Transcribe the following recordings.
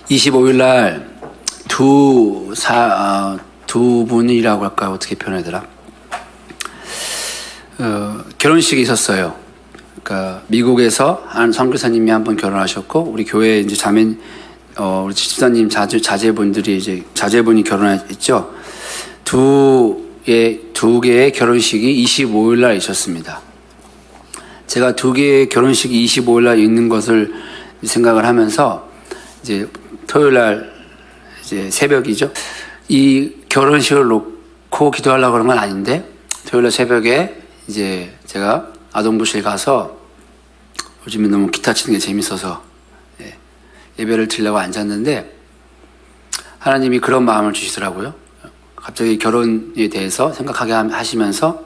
25일 날 두 분이라고 할까요? 어떻게 표현해야 되나? 결혼식이 있었어요. 그러니까 미국에서 한 선교사님이 한 번 결혼하셨고, 우리 교회 이제 우리 집사님 자제분들이 이제 자제분이 결혼했죠. 두 개의 결혼식이 25일 날 있었습니다. 제가 두 개의 결혼식이 25일 날 있는 것을 생각을 하면서 이제 토요일 날 이제 새벽이죠. 이 결혼식을 놓고 기도하려고 그런 건 아닌데, 토요일 날 새벽에 이제 제가 아동부실 가서 요즘에 너무 기타 치는 게 재밌어서 예배를 드리려고 앉았는데 하나님이 그런 마음을 주시더라고요. 갑자기 결혼에 대해서 생각하게 하시면서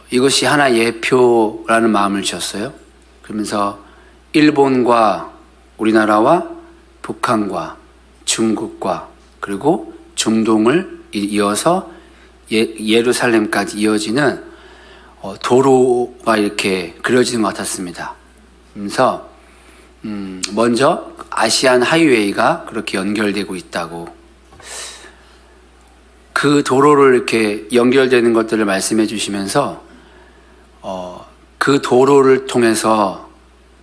이것이 하나의 예표라는 마음을 주셨어요. 그러면서 일본과 우리나라와 북한과 중국과 그리고 중동을 이어서 예루살렘까지 이어지는 도로가 이렇게 그려지는 것 같았습니다. 그래서 먼저 아시안 하이웨이가 그렇게 연결되고 있다고, 그 도로를 이렇게 연결되는 것들을 말씀해 주시면서 그 도로를 통해서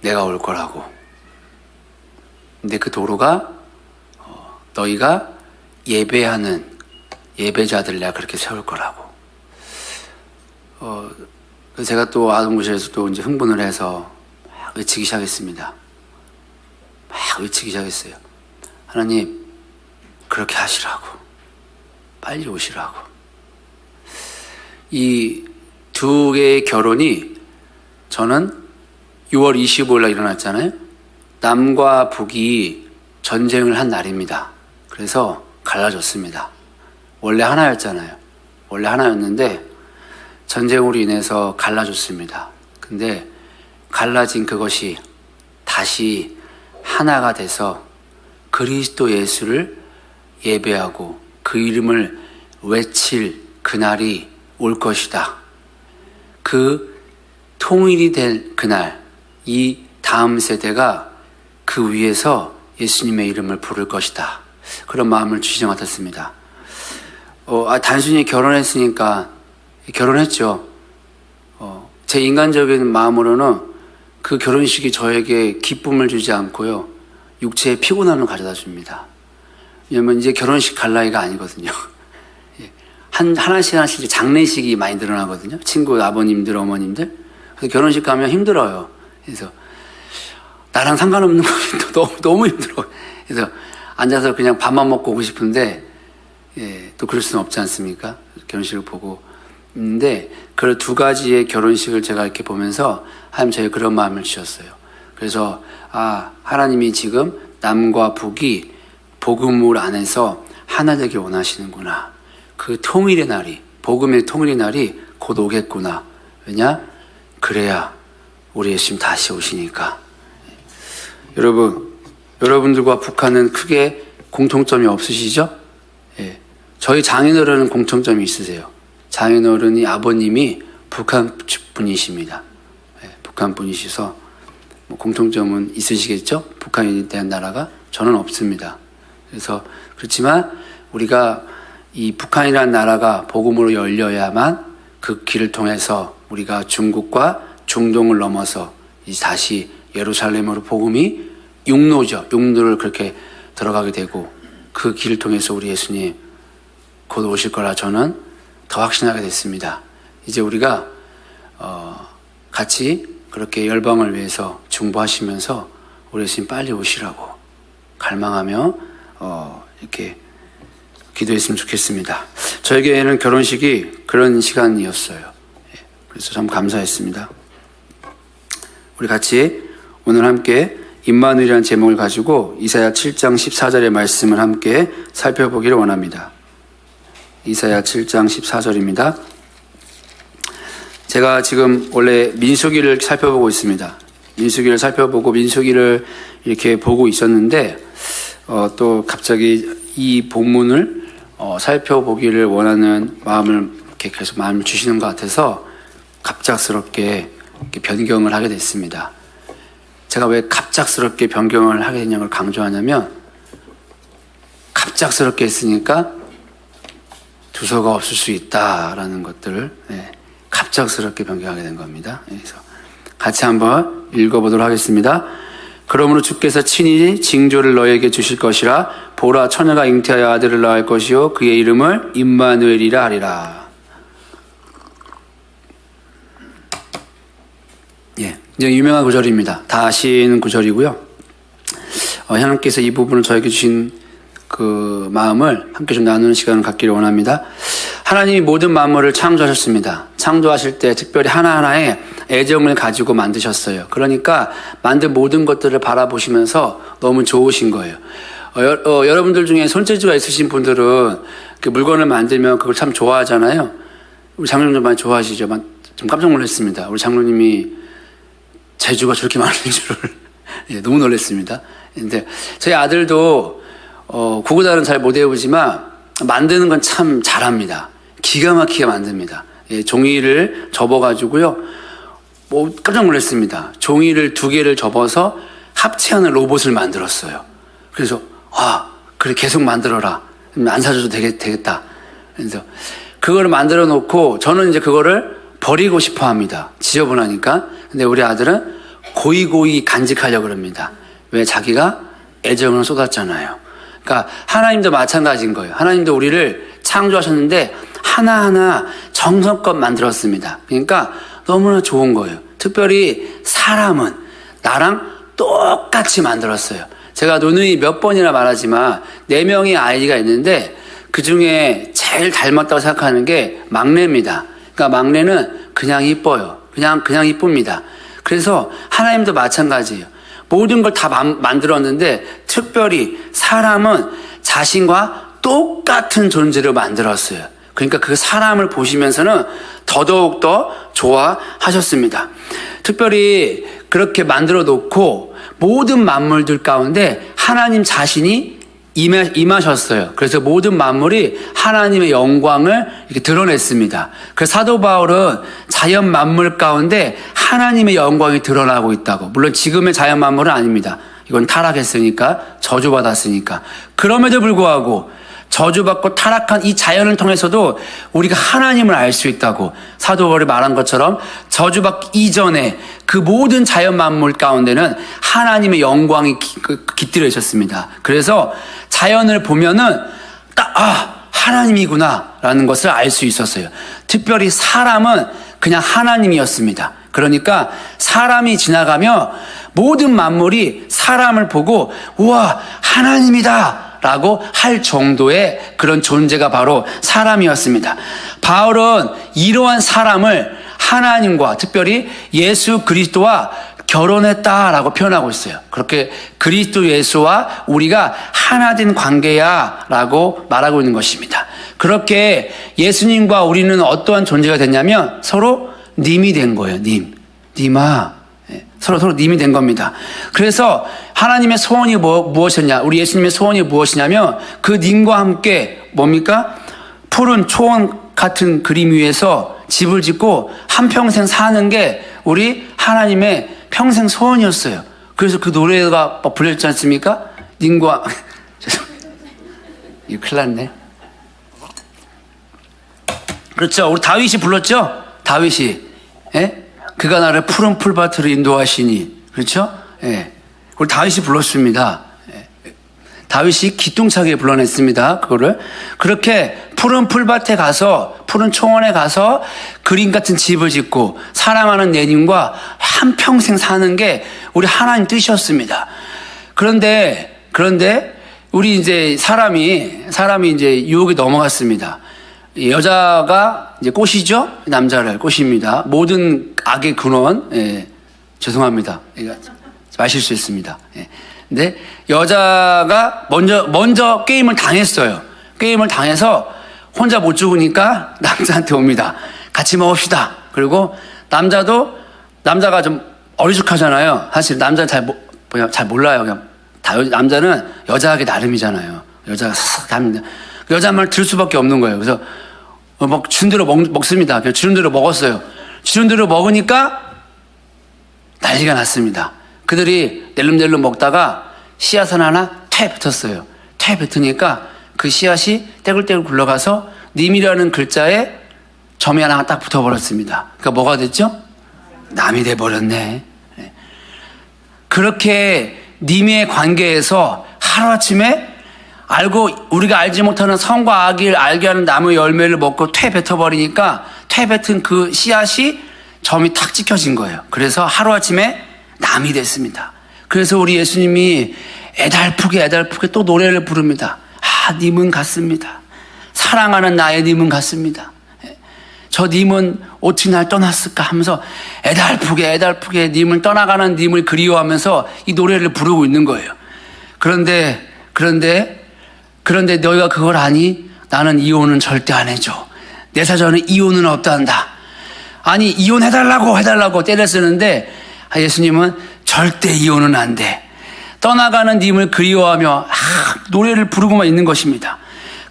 내가 올 거라고. 근데 그 도로가 너희가 예배하는 예배자들 내가 그렇게 세울 거라고. 그래서 제가 또 아동부실에서 또 이제 흥분을 해서 막 외치기 시작했습니다. 막 외치기 시작했어요. 하나님, 그렇게 하시라고. 빨리 오시라고. 이 두 개의 결혼이 저는 6월 25일 날 일어났잖아요. 남과 북이 전쟁을 한 날입니다. 그래서 갈라졌습니다. 원래 하나였잖아요. 원래 하나였는데 전쟁으로 인해서 갈라졌습니다. 근데 갈라진 그것이 다시 하나가 돼서 그리스도 예수를 예배하고 그 이름을 외칠 그날이 올 것이다. 그 통일이 될 그날, 이 다음 세대가 그 위에서 예수님의 이름을 부를 것이다. 그런 마음을 주신 것 같았습니다. 단순히 결혼했으니까 결혼했죠. 제 인간적인 마음으로는 그 결혼식이 저에게 기쁨을 주지 않고요, 육체의 피곤함을 가져다 줍니다. 왜냐면 이제 결혼식 갈 나이가 아니거든요. 하나씩 장례식이 많이 늘어나거든요. 친구 아버님들, 어머님들. 그래서 결혼식 가면 힘들어요. 그래서 나랑 상관없는 거 너무 힘들어. 그래서 앉아서 그냥 밥만 먹고 오고 싶은데 또 그럴 수는 없지 않습니까? 결혼식을 보고 있는데 그 두 가지의 결혼식을 제가 이렇게 보면서 하나님 저에게 그런 마음을 주셨어요. 그래서 하나님이 지금 남과 북이 복음을 안에서 하나 되길 원하시는구나. 그 통일의 날이, 복음의 통일의 날이 곧 오겠구나. 왜냐? 그래야 우리 예수님 다시 오시니까. 여러분들과 북한은 크게 공통점이 없으시죠? 저희 장인어른은 공통점이 있으세요. 장인어른이 아버님이 북한 분이십니다. 북한 분이셔서 공통점은 있으시겠죠? 북한에 대한 나라가? 저는 없습니다. 그래서 그렇지만 우리가 이 북한이라는 나라가 복음으로 열려야만 그 길을 통해서 우리가 중국과 중동을 넘어서 다시 예루살렘으로 복음이 육로를 그렇게 들어가게 되고 그 길을 통해서 우리 예수님 곧 오실 거라 저는 더 확신하게 됐습니다. 이제 우리가 같이 그렇게 열방을 위해서 중보하시면서 우리 예수님 빨리 오시라고 갈망하며 이렇게 기도했으면 좋겠습니다. 저에게는 결혼식이 그런 시간이었어요. 그래서 참 감사했습니다. 우리 같이 오늘 함께 임마누엘이라는 제목을 가지고 이사야 7장 14절의 말씀을 함께 살펴보기를 원합니다. 이사야 7장 14절입니다. 제가 지금 원래 민수기를 살펴보고 있습니다. 민수기를 살펴보고 민수기를 이렇게 보고 있었는데 또 갑자기 이 본문을 살펴보기를 원하는 마음을 이렇게 계속 마음을 주시는 것 같아서 갑작스럽게 이렇게 변경을 하게 됐습니다. 제가 왜 갑작스럽게 변경을 하게 되냐는 걸 강조하냐면, 갑작스럽게 했으니까 주소가 없을 수 있다라는 것들을 갑작스럽게 변경하게 된 겁니다. 그래서 같이 한번 읽어보도록 하겠습니다. 그러므로 주께서 친히 징조를 너에게 주실 것이라. 보라, 처녀가 잉태하여 아들을 낳을 것이요 그의 이름을 임마누엘이라 하리라. 예, 이제 유명한 구절입니다. 다 아시는 구절이고요. 하나님께서 이 부분을 저에게 주신 그 마음을 함께 좀 나누는 시간을 갖기를 원합니다. 하나님이 모든 만물을 창조하셨습니다. 창조하실 때 특별히 하나하나의 애정을 가지고 만드셨어요. 그러니까 만든 모든 것들을 바라보시면서 너무 좋으신 거예요. 여러분들 중에 손재주가 있으신 분들은 그 물건을 만들면 그걸 참 좋아하잖아요. 우리 장로님도 많이 좋아하시죠? 좀 깜짝 놀랐습니다. 우리 장로님이 재주가 저렇게 많은 줄을 너무 놀랐습니다. 근데 저희 아들도 구구단은 잘 못 외우지만 만드는 건 참 잘합니다. 기가 막히게 만듭니다. 종이를 접어가지고요. 깜짝 놀랐습니다. 종이를 2개를 접어서 합체하는 로봇을 만들었어요. 그래서 그래 계속 만들어라. 안 사줘도 되겠다. 그래서 그거를 만들어 놓고 저는 이제 그거를 버리고 싶어 합니다. 지저분하니까. 근데 우리 아들은 고이고이 간직하려고 그럽니다. 왜? 자기가 애정을 쏟았잖아요. 그러니까 하나님도 마찬가지인 거예요. 하나님도 우리를 창조하셨는데 하나하나 정성껏 만들었습니다. 그러니까 너무나 좋은 거예요. 특별히 사람은 나랑 똑같이 만들었어요. 제가 누누이 몇 번이나 말하지만 4명의 아이가 있는데 그중에 제일 닮았다고 생각하는 게 막내입니다. 그러니까 막내는 그냥 이뻐요. 그냥 이쁩니다. 그래서 하나님도 마찬가지예요. 모든 걸 다 만들었는데 특별히 사람은 자신과 똑같은 존재로 만들었어요. 그러니까 그 사람을 보시면서는 더더욱 좋아하셨습니다. 특별히 그렇게 만들어 놓고 모든 만물들 가운데 하나님 자신이 임하셨어요. 그래서 모든 만물이 하나님의 영광을 이렇게 드러냈습니다. 그래서 사도 바울은 자연 만물 가운데 하나님의 영광이 드러나고 있다고. 물론 지금의 자연 만물은 아닙니다. 이건 타락했으니까, 저주받았으니까. 그럼에도 불구하고 저주받고 타락한 이 자연을 통해서도 우리가 하나님을 알 수 있다고. 사도 바울이 말한 것처럼 저주받기 이전에 그 모든 자연 만물 가운데는 하나님의 영광이 깃들어 있었습니다. 그래서 자연을 보면은 하나님이구나 라는 것을 알 수 있었어요. 특별히 사람은 그냥 하나님이었습니다. 그러니까 사람이 지나가며 모든 만물이 사람을 보고 우와 하나님이다 라고 할 정도의 그런 존재가 바로 사람이었습니다. 바울은 이러한 사람을 하나님과 특별히 예수 그리스도와 결혼했다라고 표현하고 있어요. 그렇게 그리스도 예수와 우리가 하나 된 관계야 라고 말하고 있는 것입니다. 그렇게 예수님과 우리는 어떠한 존재가 됐냐면 서로 님이 된 거예요. 님아. 서로 님이 된 겁니다. 그래서 하나님의 소원이 무엇이었냐? 우리 예수님의 소원이 무엇이냐면 그 님과 함께 뭡니까? 푸른 초원 같은 그림 위에서 집을 짓고 한평생 사는 게 우리 하나님의 평생 소원이었어요. 그래서 그 노래가 불렸지 않습니까? 님과 이거 큰일 났네. 그렇죠. 우리 다윗이 불렀죠? 다윗이. 예? 그가 나를 푸른 풀밭으로 인도하시니. 그렇죠? 예. 우리 다윗이 불렀습니다. 예. 다윗이 기똥차게 불러냈습니다. 그거를. 그렇게 푸른 풀밭에 가서, 푸른 초원에 가서 그림 같은 집을 짓고 사랑하는 내님과 한평생 사는 게 우리 하나님 뜻이었습니다. 그런데 우리 이제 사람이 이제 유혹에 넘어갔습니다. 여자가 이제 꼬시죠? 남자를 꼬십니다. 모든 악의 근원, 죄송합니다. 말실수했습니다. 근데 여자가 먼저 게임을 당했어요. 게임을 당해서 혼자 못 죽으니까 남자한테 옵니다. 같이 먹읍시다. 그리고 남자가 좀 어리숙하잖아요. 사실 남자는 잘 몰라요. 그냥 남자는 여자하기 나름이잖아요. 여자가 싹 합니다. 여자 말 들 수밖에 없는 거예요. 그래서 주는 대로 먹습니다. 주는 대로 먹었어요. 주는 대로 먹으니까 난리가 났습니다. 그들이 낼름낼름 먹다가 씨앗은 하나 퇴 뱉었어요. 퇴 뱉으니까 그 씨앗이 떼굴떼굴 굴러가서 님이라는 글자에 점이 하나가 딱 붙어버렸습니다. 그러니까 뭐가 됐죠? 남이 돼버렸네. 그렇게 님의 관계에서 하루아침에 우리가 알지 못하는 선과 악을 알게 하는 나무의 열매를 먹고 퇴 뱉어버리니까 퇴 뱉은 그 씨앗이 점이 탁 찍혀진 거예요. 그래서 하루아침에 남이 됐습니다. 그래서 우리 예수님이 애달프게 또 노래를 부릅니다. 님은 같습니다. 사랑하는 나의 님은 같습니다. 저 님은 어찌 날 떠났을까 하면서 애달프게 님을 떠나가는 님을 그리워하면서 이 노래를 부르고 있는 거예요. 그런데 너희가 그걸 아니? 나는 이혼은 절대 안 해줘. 내 사전에 이혼은 없단다. 아니 이혼해달라고 때려 쓰는데 예수님은 절대 이혼은 안 돼. 떠나가는 님을 그리워하며 노래를 부르고만 있는 것입니다.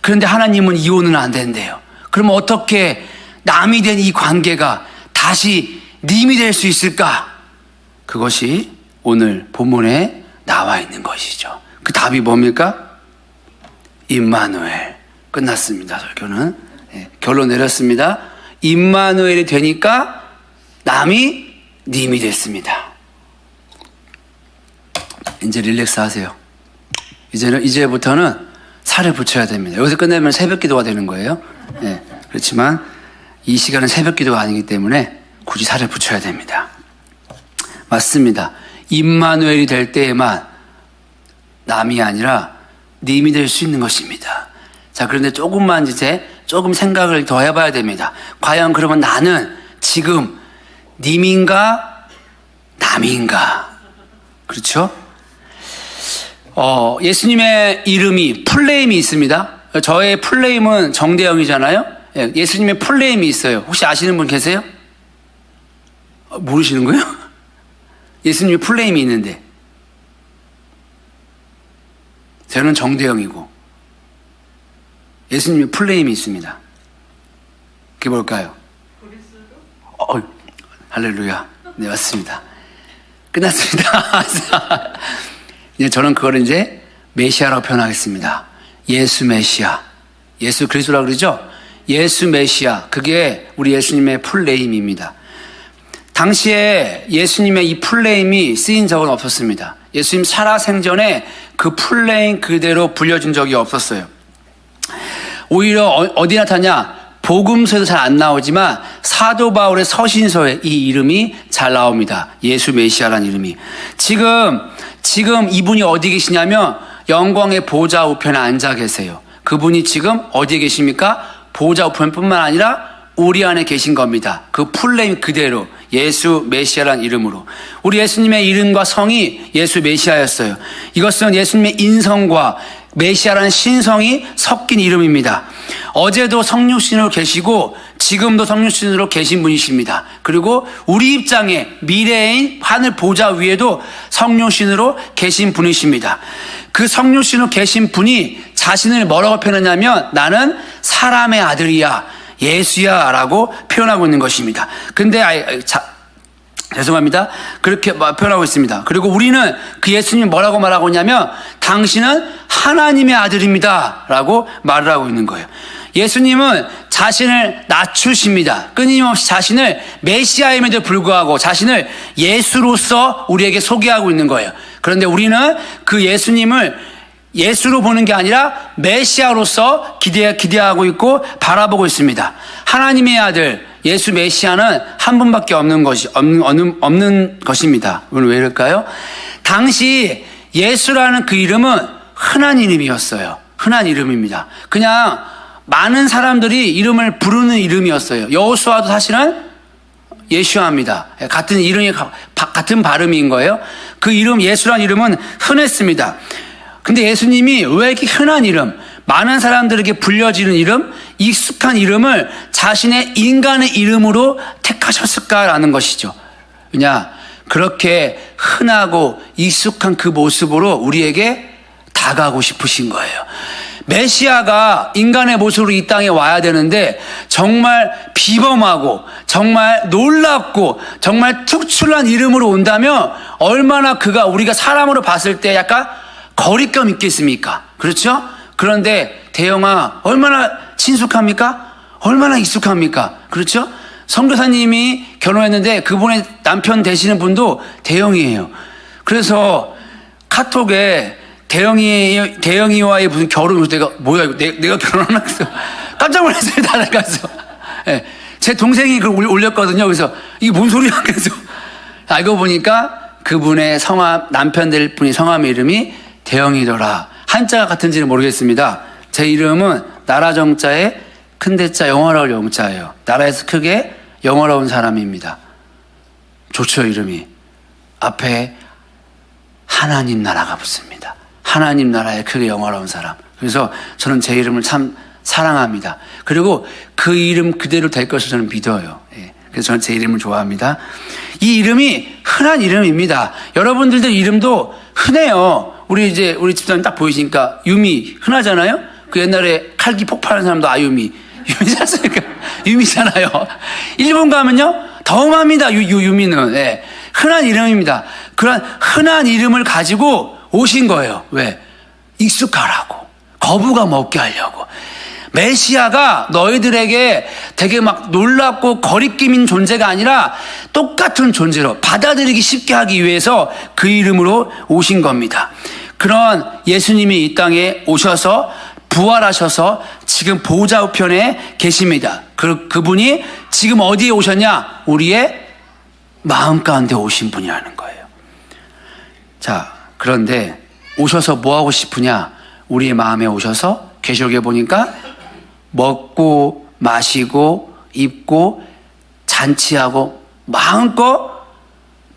그런데 하나님은 이혼은 안 된대요. 그러면 어떻게 남이 된 이 관계가 다시 님이 될 수 있을까? 그것이 오늘 본문에 나와 있는 것이죠. 그 답이 뭡니까? 임마누엘. 끝났습니다. 설교는. 결론 내렸습니다. 임마누엘이 되니까 남이 님이 됐습니다. 이제 릴렉스 하세요. 이제부터는 살을 붙여야 됩니다. 여기서 끝내면 새벽 기도가 되는 거예요. 그렇지만 이 시간은 새벽 기도가 아니기 때문에 굳이 살을 붙여야 됩니다. 맞습니다. 임마누엘이 될 때에만 남이 아니라 님이 될 수 있는 것입니다. 자, 그런데 조금 생각을 더 해봐야 됩니다. 과연 그러면 나는 지금 님인가 남인가? 그렇죠? 예수님의 이름이 풀네임이 있습니다. 저의 풀네임은 정대영이잖아요. 예수님의 풀네임이 있어요. 혹시 아시는 분 계세요? 모르시는 거예요? 예수님의 풀네임이 있는데 저는 정대영이고 예수님의 풀네임이 있습니다. 그게 뭘까요? 할렐루야. 네, 맞습니다. 끝났습니다. 이제 저는 그걸 이제 메시아라고 표현하겠습니다. 예수 메시아. 예수 그리스도라고 그러죠? 예수 메시아. 그게 우리 예수님의 풀네임입니다. 당시에 예수님의 이 풀네임이 쓰인 적은 없었습니다. 예수님 살아생전에 그 풀네임 그대로 불려진 적이 없었어요. 오히려 어디 나타나냐? 복음서에도 잘 안 나오지만 사도 바울의 서신서에 이 이름이 잘 나옵니다. 예수 메시아라는 이름이. 지금 이분이 어디 계시냐면 영광의 보좌 우편에 앉아 계세요. 그분이 지금 어디에 계십니까? 보좌 우편뿐만 아니라 우리 안에 계신 겁니다. 그 풀네임 그대로 예수 메시아라는 이름으로. 우리 예수님의 이름과 성이 예수 메시아였어요. 이것은 예수님의 인성과 메시아라는 신성이 섞인 이름입니다. 어제도 성육신으로 계시고 지금도 성육신으로 계신 분이십니다. 그리고 우리 입장에 미래인 하늘 보좌 위에도 성육신으로 계신 분이십니다. 그 성육신으로 계신 분이 자신을 뭐라고 표현하냐면 나는 사람의 아들이야, 예수야 라고 표현하고 있는 것입니다. 근데 죄송합니다. 그렇게 표현하고 있습니다. 그리고 우리는 그 예수님 뭐라고 말하고 있냐면 당신은 하나님의 아들입니다 라고 말을 하고 있는 거예요. 예수님은 자신을 낮추십니다. 끊임없이 자신을 메시아임에도 불구하고 자신을 예수로서 우리에게 소개하고 있는 거예요. 그런데 우리는 그 예수님을 예수로 보는 게 아니라 메시아로서 기대하고 있고 바라보고 있습니다. 하나님의 아들 예수 메시아는 한 분밖에 없는 것입니다. 오늘 왜 이럴까요? 당시 예수라는 그 이름은 흔한 이름이었어요. 흔한 이름입니다. 그냥 많은 사람들이 이름을 부르는 이름이었어요. 여호수아도 사실은 예슈아입니다. 같은 이름이 같은 발음인 거예요. 그 이름 예수라는 이름은 흔했습니다. 근데 예수님이 왜 이렇게 흔한 이름, 많은 사람들에게 불려지는 이름, 익숙한 이름을 자신의 인간의 이름으로 택하셨을까라는 것이죠. 왜냐? 그렇게 흔하고 익숙한 그 모습으로 우리에게 다가가고 싶으신 거예요. 메시아가 인간의 모습으로 이 땅에 와야 되는데 정말 비범하고 정말 놀랍고 정말 특출난 이름으로 온다면 얼마나 그가 우리가 사람으로 봤을 때 약간 거리감 있겠습니까? 그렇죠? 그런데 대영아 얼마나 친숙합니까? 얼마나 익숙합니까? 그렇죠? 선교사님이 결혼했는데 그분의 남편 되시는 분도 대영이에요. 그래서 카톡에 대영이와의 무슨 결혼, 내가 뭐야 이거 내가 결혼하나 해서 깜짝 놀랐어요. 다들 가서. 네. 제 동생이 그걸 올렸거든요. 그래서 이게 뭔 소리야? 그래서 알고 보니까 그분의 성함, 남편 될 분이 성함 이름이 대영이더라. 한자가 같은지는 모르겠습니다. 제 이름은 나라 정자에 큰 대자 영어로울 영자예요. 나라에서 크게 영어로운 사람입니다. 좋죠, 이름이. 앞에 하나님 나라가 붙습니다. 하나님 나라에 크게 영어로운 사람. 그래서 저는 제 이름을 참 사랑합니다. 그리고 그 이름 그대로 될 것을 저는 믿어요. 예. 그래서 저는 제 이름을 좋아합니다. 이 이름이 흔한 이름입니다. 여러분들도 이름도 흔해요. 우리 집사님 딱 보이시니까 유미 흔하잖아요. 그 옛날에 칼기 폭발하는 사람도 아유미. 유미지 않습니까? 유미잖아요. 일본 가면요 더 험합니다. 유미는. 예. 흔한 이름입니다. 그런 흔한 이름을 가지고 오신 거예요. 왜? 익숙하라고. 거부감 없게 하려고. 메시아가 너희들에게 되게 막 놀랍고 거리낌인 존재가 아니라 똑같은 존재로 받아들이기 쉽게 하기 위해서 그 이름으로 오신 겁니다. 그런 예수님이 이 땅에 오셔서 부활하셔서 지금 보좌 우편에 계십니다. 그분이 지금 어디에 오셨냐? 우리의 마음 가운데 오신 분이라는 거예요. 자, 그런데 오셔서 뭐 하고 싶으냐? 우리의 마음에 오셔서 계시록에 보니까 먹고 마시고 입고 잔치하고 마음껏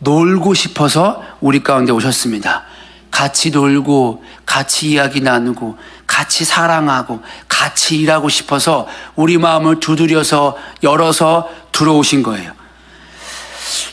놀고 싶어서 우리 가운데 오셨습니다. 같이 놀고 같이 이야기 나누고 같이 사랑하고 같이 일하고 싶어서 우리 마음을 두드려서 열어서 들어오신 거예요.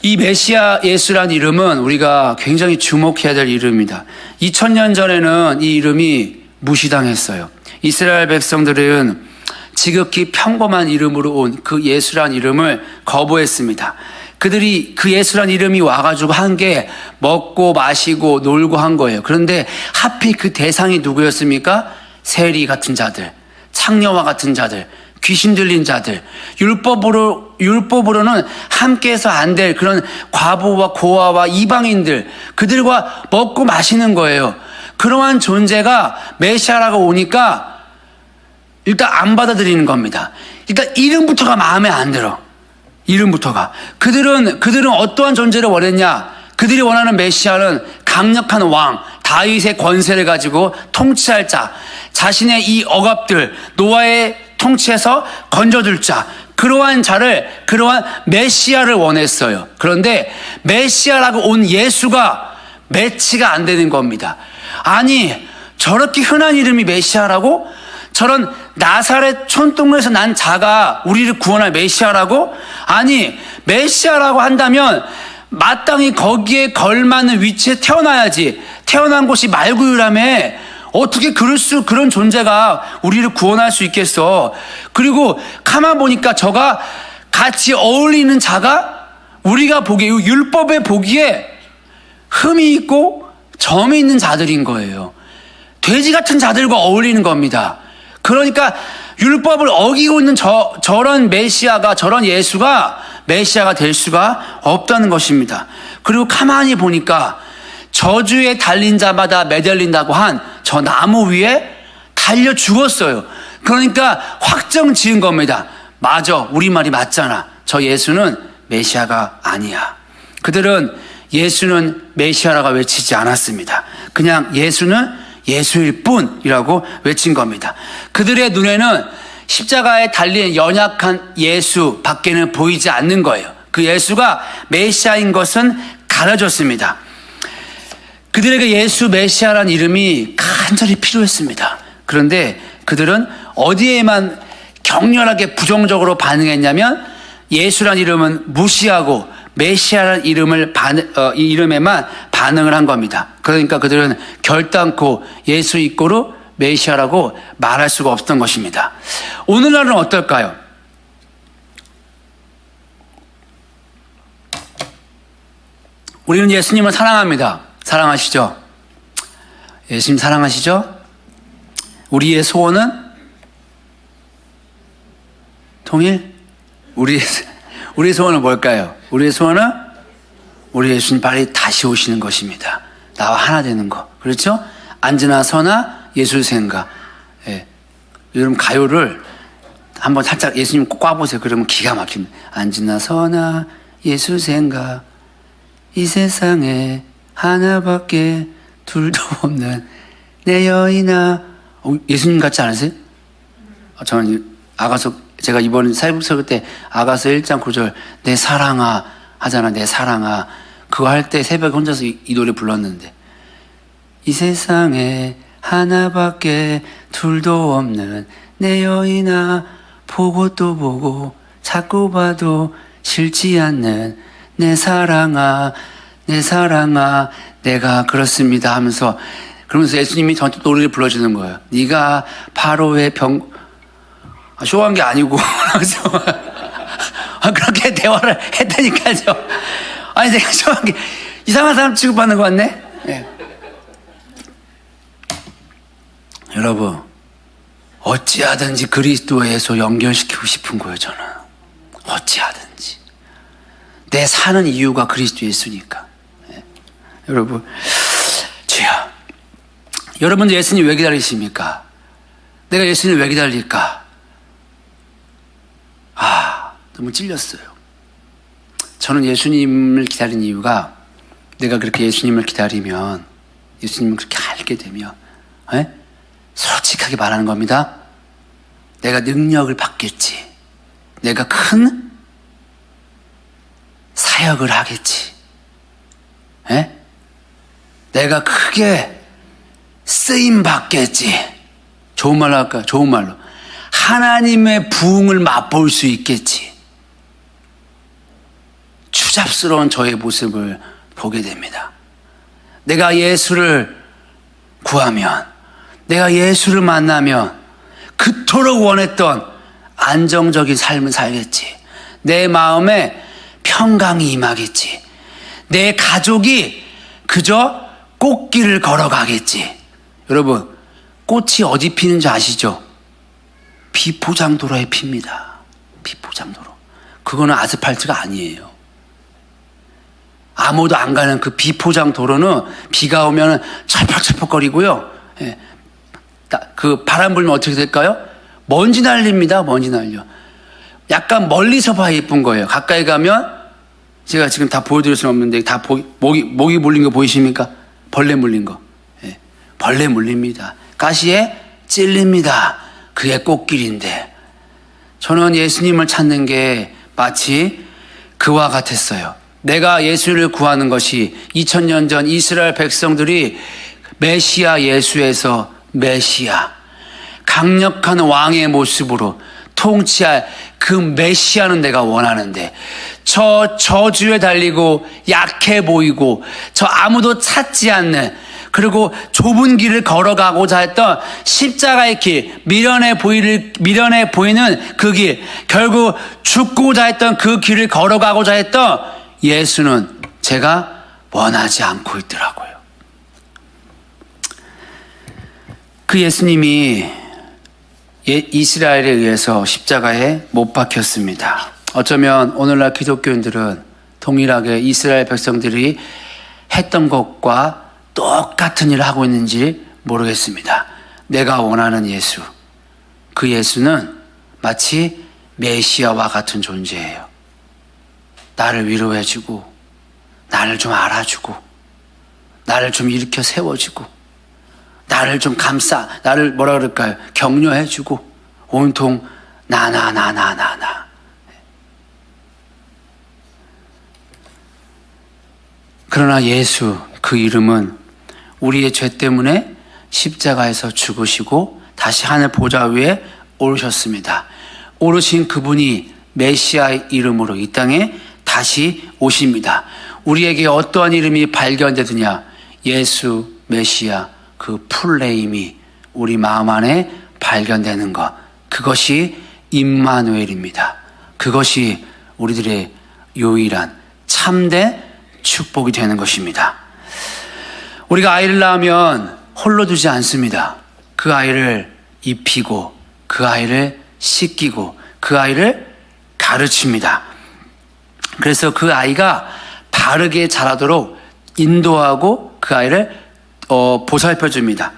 이 메시아 예수란 이름은 우리가 굉장히 주목해야 될 이름입니다. 2000년 전에는 이 이름이 무시당했어요. 이스라엘 백성들은 지극히 평범한 이름으로 온 그 예수란 이름을 거부했습니다. 그들이 그 예수란 이름이 와가지고 한 게 먹고 마시고 놀고 한 거예요. 그런데 하필 그 대상이 누구였습니까? 세리 같은 자들, 창녀와 같은 자들, 귀신 들린 자들, 율법으로는 함께해서 안 될 그런 과부와 고아와 이방인들, 그들과 먹고 마시는 거예요. 그러한 존재가 메시아라고 오니까 일단 안 받아들이는 겁니다. 일단 이름부터가 마음에 안 들어. 이름부터가. 그들은 어떠한 존재를 원했냐? 그들이 원하는 메시아는 강력한 왕, 다윗의 권세를 가지고 통치할 자, 자신의 이 억압들, 노아의 통치에서 건져줄 자, 그러한 메시아를 원했어요. 그런데 메시아라고 온 예수가 매치가 안 되는 겁니다. 아니, 저렇게 흔한 이름이 메시아라고? 저런 나사렛 촌동네에서 난 자가 우리를 구원할 메시아라고? 아니, 메시아라고 한다면 마땅히 거기에 걸맞는 위치에 태어나야지. 태어난 곳이 말구유라며. 어떻게 그런 존재가 우리를 구원할 수 있겠어? 그리고 가만 보니까 저가 같이 어울리는 자가 우리가 보기에, 율법에 보기에 흠이 있고 점이 있는 자들인 거예요. 돼지 같은 자들과 어울리는 겁니다. 그러니까 율법을 어기고 있는 저런 메시아가, 저런 예수가 메시아가 될 수가 없다는 것입니다. 그리고 가만히 보니까 저주에 달린 자마다 매달린다고 한 저 나무 위에 달려 죽었어요. 그러니까 확정 지은 겁니다. 맞아, 우리 말이 맞잖아. 저 예수는 메시아가 아니야. 그들은 예수는 메시아라고 외치지 않았습니다. 그냥 예수는 예수일 뿐이라고 외친 겁니다. 그들의 눈에는 십자가에 달린 연약한 예수 밖에는 보이지 않는 거예요. 그 예수가 메시아인 것은 가려졌습니다. 그들에게 예수 메시아란 이름이 간절히 필요했습니다. 그런데 그들은 어디에만 격렬하게 부정적으로 반응했냐면 예수란 이름은 무시하고 메시아란 이 이름에만 반응을 한 겁니다. 그러니까 그들은 결단코 예수 이꼬로 메시아라고 말할 수가 없었던 것입니다. 오늘날은 어떨까요? 우리는 예수님을 사랑합니다. 사랑하시죠? 예수님 사랑하시죠? 우리의 소원은 통일? 우리의 소원은 뭘까요? 우리의 소원은 우리 예수님 빨리 다시 오시는 것입니다. 나와 하나 되는 거. 그렇죠? 앉으나 서나 예수 생각. 예. 여러분 가요를 한번 살짝 예수님 꼭 꽈보세요. 그러면 기가 막힙니다. 앉으나 서나 예수 생각. 이 세상에 하나밖에 둘도 없는 내 여인아. 예수님 같지 않으세요? 저는 아가서 제가 이번 사회복설 때 아가서 1장 9절 내 사랑아 하잖아. 내 사랑아. 그거 할 때 새벽에 혼자서 이 노래 불렀는데 이 세상에 하나밖에 둘도 없는 내 여인아 보고 또 보고 자꾸 봐도 싫지 않는 내 사랑아 내 사랑아 내가 그렇습니다 하면서 그러면서 예수님이 저한테 노래를 불러주는 거예요. 네가 바로의 쇼한 게 아니고 그렇게 대화를 했다니까요. 아니 내가 쇼한 게 이상한 사람 취급받는 것 같네. 네. 여러분 어찌하든지 그리스도에서 연결시키고 싶은 거예요. 저는 어찌하든지 내 사는 이유가 그리스도 예수니까. 네. 여러분 주여 여러분들 예수님 왜 기다리십니까? 내가 예수님 왜 기다릴까? 너무 찔렸어요. 저는 예수님을 기다린 이유가 내가 그렇게 예수님을 기다리면 예수님을 그렇게 알게 되면 솔직하게 말하는 겁니다. 내가 능력을 받겠지. 내가 큰 사역을 하겠지. 내가 크게 쓰임 받겠지. 좋은 말로 할까요? 좋은 말로. 하나님의 부흥을 맛볼 수 있겠지. 추잡스러운 저의 모습을 보게 됩니다. 내가 예수를 구하면, 내가 예수를 만나면 그토록 원했던 안정적인 삶을 살겠지. 내 마음에 평강이 임하겠지. 내 가족이 그저 꽃길을 걸어가겠지. 여러분, 꽃이 어디 피는지 아시죠? 비포장도로에 핍니다. 비포장도로. 그거는 아스팔트가 아니에요. 아무도 안 가는 그 비포장도로는 비가 오면 철퍽철퍽거리고요. 그 바람 불면 어떻게 될까요? 먼지 날립니다. 먼지 날려. 약간 멀리서 봐야 예쁜 거예요. 가까이 가면 제가 지금 다 보여드릴 수는 없는데 다 모기 물린 거 보이십니까? 벌레 물린 거. 벌레 물립니다. 가시에 찔립니다. 그게 꽃길인데 저는 예수님을 찾는 게 마치 그와 같았어요. 내가 예수를 구하는 것이 2000년 전 이스라엘 백성들이 메시아 예수에서 메시아 강력한 왕의 모습으로 통치할 그 메시아는 내가 원하는데 저 저주에 달리고 약해 보이고 저 아무도 찾지 않는 그리고 좁은 길을 걸어가고자 했던 십자가의 길, 미련해 보이는 그 길, 결국 죽고자 했던 그 길을 걸어가고자 했던 예수는 제가 원하지 않고 있더라고요. 그 예수님이 이스라엘에 의해서 십자가에 못 박혔습니다. 어쩌면 오늘날 기독교인들은 동일하게 이스라엘 백성들이 했던 것과 똑같은 일을 하고 있는지 모르겠습니다. 내가 원하는 예수, 그 예수는 마치 메시아와 같은 존재예요. 나를 위로해주고 나를 좀 알아주고 나를 좀 일으켜 세워주고 나를 좀 나를 뭐라 그럴까요? 격려해주고 온통 나. 그러나 예수 그 이름은 우리의 죄 때문에 십자가에서 죽으시고 다시 하늘 보좌 위에 오르셨습니다. 오르신 그분이 메시아의 이름으로 이 땅에 다시 오십니다. 우리에게 어떠한 이름이 발견되느냐? 예수 메시아 그 풀네임이 우리 마음 안에 발견되는 것, 그것이 임마누엘입니다. 그것이 우리들의 유일한 참된 축복이 되는 것입니다. 우리가 아이를 낳으면 홀로 두지 않습니다. 그 아이를 입히고 그 아이를 씻기고 그 아이를 가르칩니다. 그래서 그 아이가 바르게 자라도록 인도하고 그 아이를 보살펴 줍니다.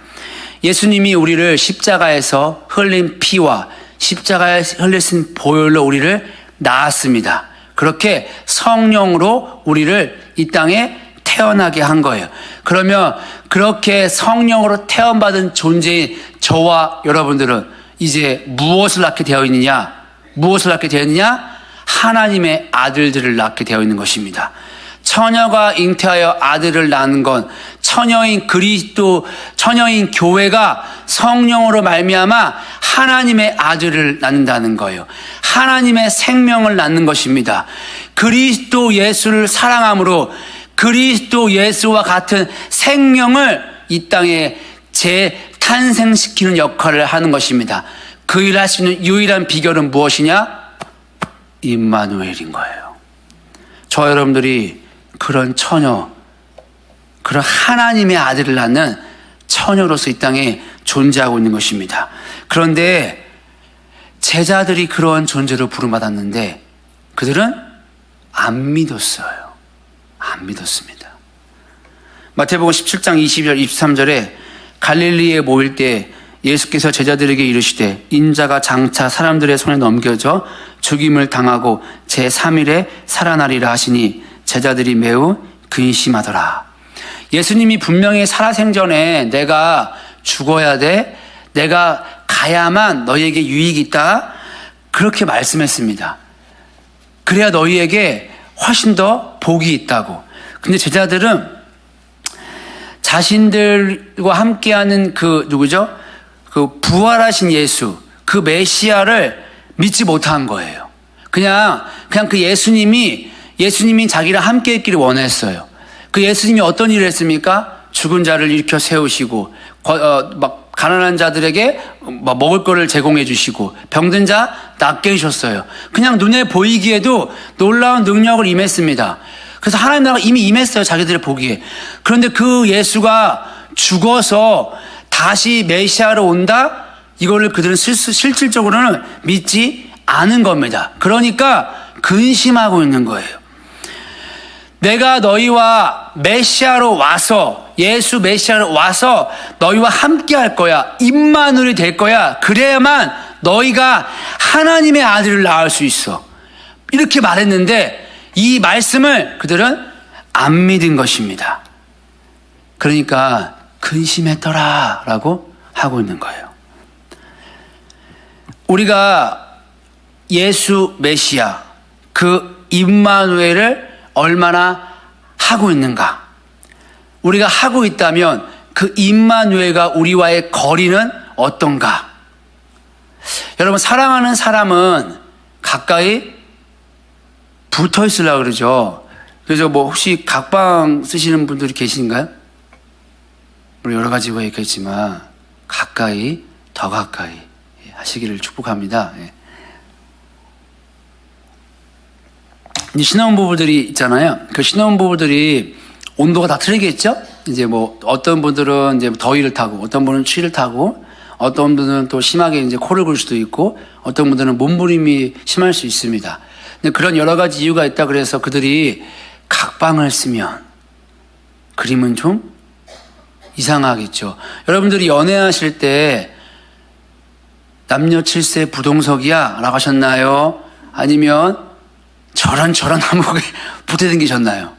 예수님이 우리를 십자가에서 흘린 피와 십자가에 흘리신 보혈로 우리를 낳았습니다. 그렇게 성령으로 우리를 이 땅에 태어나게 한 거예요. 그러면 그렇게 성령으로 태어받은 존재인 저와 여러분들은 이제 무엇을 낳게 되어 있느냐? 무엇을 낳게 되어 있느냐? 하나님의 아들들을 낳게 되어 있는 것입니다. 처녀가 잉태하여 아들을 낳는 건 처녀인 그리스도, 처녀인 교회가 성령으로 말미암아 하나님의 아들을 낳는다는 거예요. 하나님의 생명을 낳는 것입니다. 그리스도 예수를 사랑함으로 그리스도 예수와 같은 생명을 이 땅에 재탄생시키는 역할을 하는 것입니다. 그 일을 할 수 있는 유일한 비결은 무엇이냐? 임마누엘인 거예요. 저 여러분들이 그런 처녀, 그런 하나님의 아들을 낳는 처녀로서 이 땅에 존재하고 있는 것입니다. 그런데 제자들이 그런 존재로 부름받았는데 그들은 안 믿었어요. 안 믿었습니다. 마태복음 17장 22절 23절에 갈릴리에 모일 때 예수께서 제자들에게 이르시되 인자가 장차 사람들의 손에 넘겨져 죽임을 당하고 제3일에 살아나리라 하시니 제자들이 매우 근심하더라. 예수님이 분명히 살아생전에 내가 죽어야 돼, 내가 가야만 너희에게 유익이 있다, 그렇게 말씀했습니다. 그래야 너희에게 훨씬 더 복이 있다고. 근데 제자들은 자신들과 함께하는 그 누구죠? 그 부활하신 예수, 그 메시아를 믿지 못한 거예요. 그냥 그 예수님이 자기랑 함께 있기를 원했어요. 그 예수님이 어떤 일을 했습니까? 죽은 자를 일으켜 세우시고, 막 가난한 자들에게 먹을 거를 제공해 주시고, 병든 자 낫게 해주셨어요. 그냥 눈에 보이기에도 놀라운 능력을 임했습니다. 그래서 하나님 나라가 이미 임했어요. 자기들의 보기에. 그런데 그 예수가 죽어서 다시 메시아로 온다? 이거를 그들은 실질적으로는 믿지 않은 겁니다. 그러니까 근심하고 있는 거예요. 내가 너희와 메시아로 와서, 예수 메시아로 와서 너희와 함께 할 거야. 임마누엘이 될 거야. 그래야만 너희가 하나님의 아들을 낳을 수 있어. 이렇게 말했는데 이 말씀을 그들은 안 믿은 것입니다. 그러니까 근심했더라 라고 하고 있는 거예요. 우리가 예수 메시아, 그 임마누엘을 얼마나 하고 있는가? 우리가 하고 있다면 그 임마누엘과 우리와의 거리는 어떤가? 여러분, 사랑하는 사람은 가까이 붙어 있으려고 그러죠. 그래서 뭐 혹시 각방 쓰시는 분들이 계신가요? 우리 여러 가지가 있겠지만 가까이, 더 가까이 하시기를 축복합니다. 이제 신혼부부들이 있잖아요. 그 신혼부부들이 온도가 다 틀리겠죠? 이제 뭐 어떤 분들은 이제 더위를 타고, 어떤 분은 추위를 타고, 어떤 분들은 또 심하게 이제 코를 골 수도 있고, 어떤 분들은 몸부림이 심할 수 있습니다. 근데 그런 여러 가지 이유가 있다 그래서 그들이 각방을 쓰면 그림은 좀 이상하겠죠. 여러분들이 연애하실 때 남녀 7세 부동석이야 라고 하셨나요? 아니면 저런 한목에 붙어 댕기셨나요?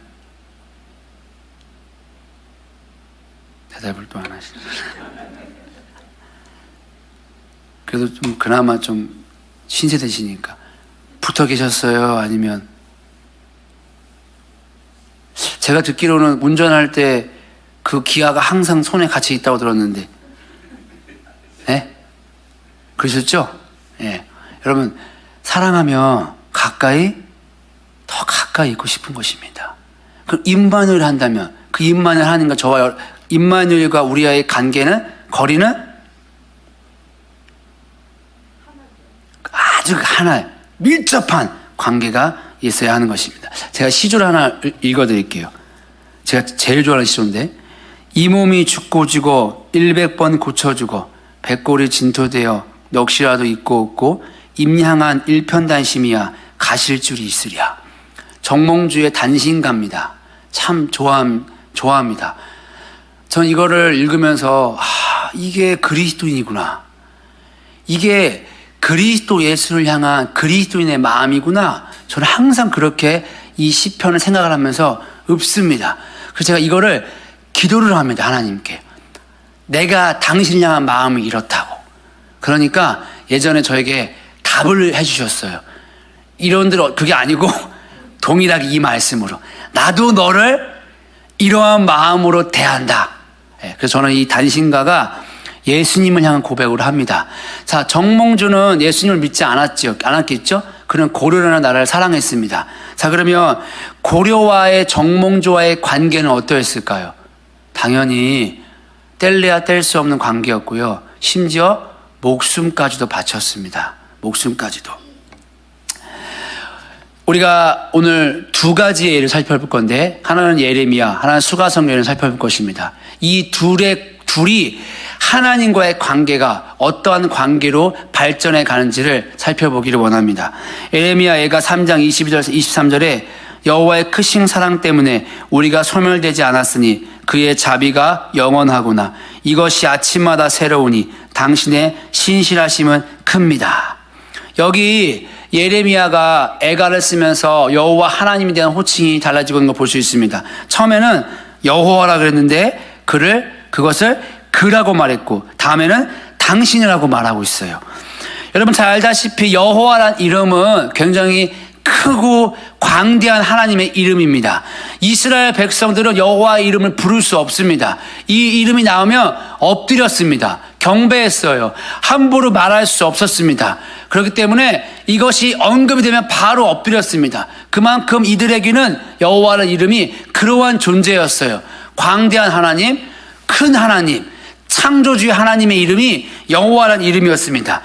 대답을 또 안 하시네. 그래도 좀 그나마 좀 신세대시니까 붙어 계셨어요? 아니면 제가 듣기로는 운전할 때 그 기아가 항상 손에 같이 있다고 들었는데, 네? 그러셨죠? 예. 여러분, 사랑하면 가까이, 더 가까이 있고 싶은 것입니다. 그럼 임마누엘 한다면, 그 임마누엘 하나님과 저와 임마누엘과 우리와의 관계는, 거리는 아주 하나 밀접한 관계가 있어야 하는 것입니다. 제가 시조를 하나 읽어드릴게요. 제가 제일 좋아하는 시조인데, 이 몸이 죽고 지고 100번 고쳐주고 백골이 진토되어 넋이라도 있고 없고 임향한 일편단심이야 가실 줄이 있으랴. 정몽주의 단신가입니다. 참 좋아합니다. 전 이거를 읽으면서 이게 그리스도인이구나. 이게 그리스도 예수를 향한 그리스도인의 마음이구나. 저는 항상 그렇게 이 시편을 생각을 하면서 읊습니다. 그래서 제가 이거를 기도를 합니다. 하나님께. 내가 당신을 향한 마음이 이렇다고. 그러니까 예전에 저에게 답을 해주셨어요. 이런들 그게 아니고 동일하게 이 말씀으로 나도 너를 이러한 마음으로 대한다. 그래서 저는 이 단신가가 예수님을 향한 고백을 합니다. 자, 정몽주는 예수님을 믿지 않았겠죠? 그는 고려라는 나라를 사랑했습니다. 자, 그러면 고려와의 정몽주와의 관계는 어떠했을까요? 당연히 뗄래야 뗄 수 없는 관계였고요. 심지어 목숨까지도 바쳤습니다. 목숨까지도. 우리가 오늘 두 가지의 예를 살펴볼 건데, 하나는 예레미야, 하나는 수가성 예를 살펴볼 것입니다. 이 둘이 하나님과의 관계가 어떠한 관계로 발전해 가는지를 살펴보기를 원합니다. 예레미야 예가 3장 22절에서 23절에 여호와의 크신 사랑 때문에 우리가 소멸되지 않았으니 그의 자비가 영원하구나. 이것이 아침마다 새로우니 당신의 신실하심은 큽니다. 여기 예레미야가 애가를 쓰면서 여호와 하나님에 대한 호칭이 달라지고 있는 걸 볼 수 있습니다. 처음에는 여호와라 그랬는데 그것을 그라고 말했고, 다음에는 당신이라고 말하고 있어요. 여러분 잘 알다시피 여호와란 이름은 굉장히 크고 광대한 하나님의 이름입니다. 이스라엘 백성들은 여호와의 이름을 부를 수 없습니다. 이 이름이 나오면 엎드렸습니다. 경배했어요. 함부로 말할 수 없었습니다. 그렇기 때문에 이것이 언급이 되면 바로 엎드렸습니다. 그만큼 이들에게는 여호와라는 이름이 그러한 존재였어요. 광대한 하나님, 큰 하나님, 창조주의 하나님의 이름이 여호와라는 이름이었습니다.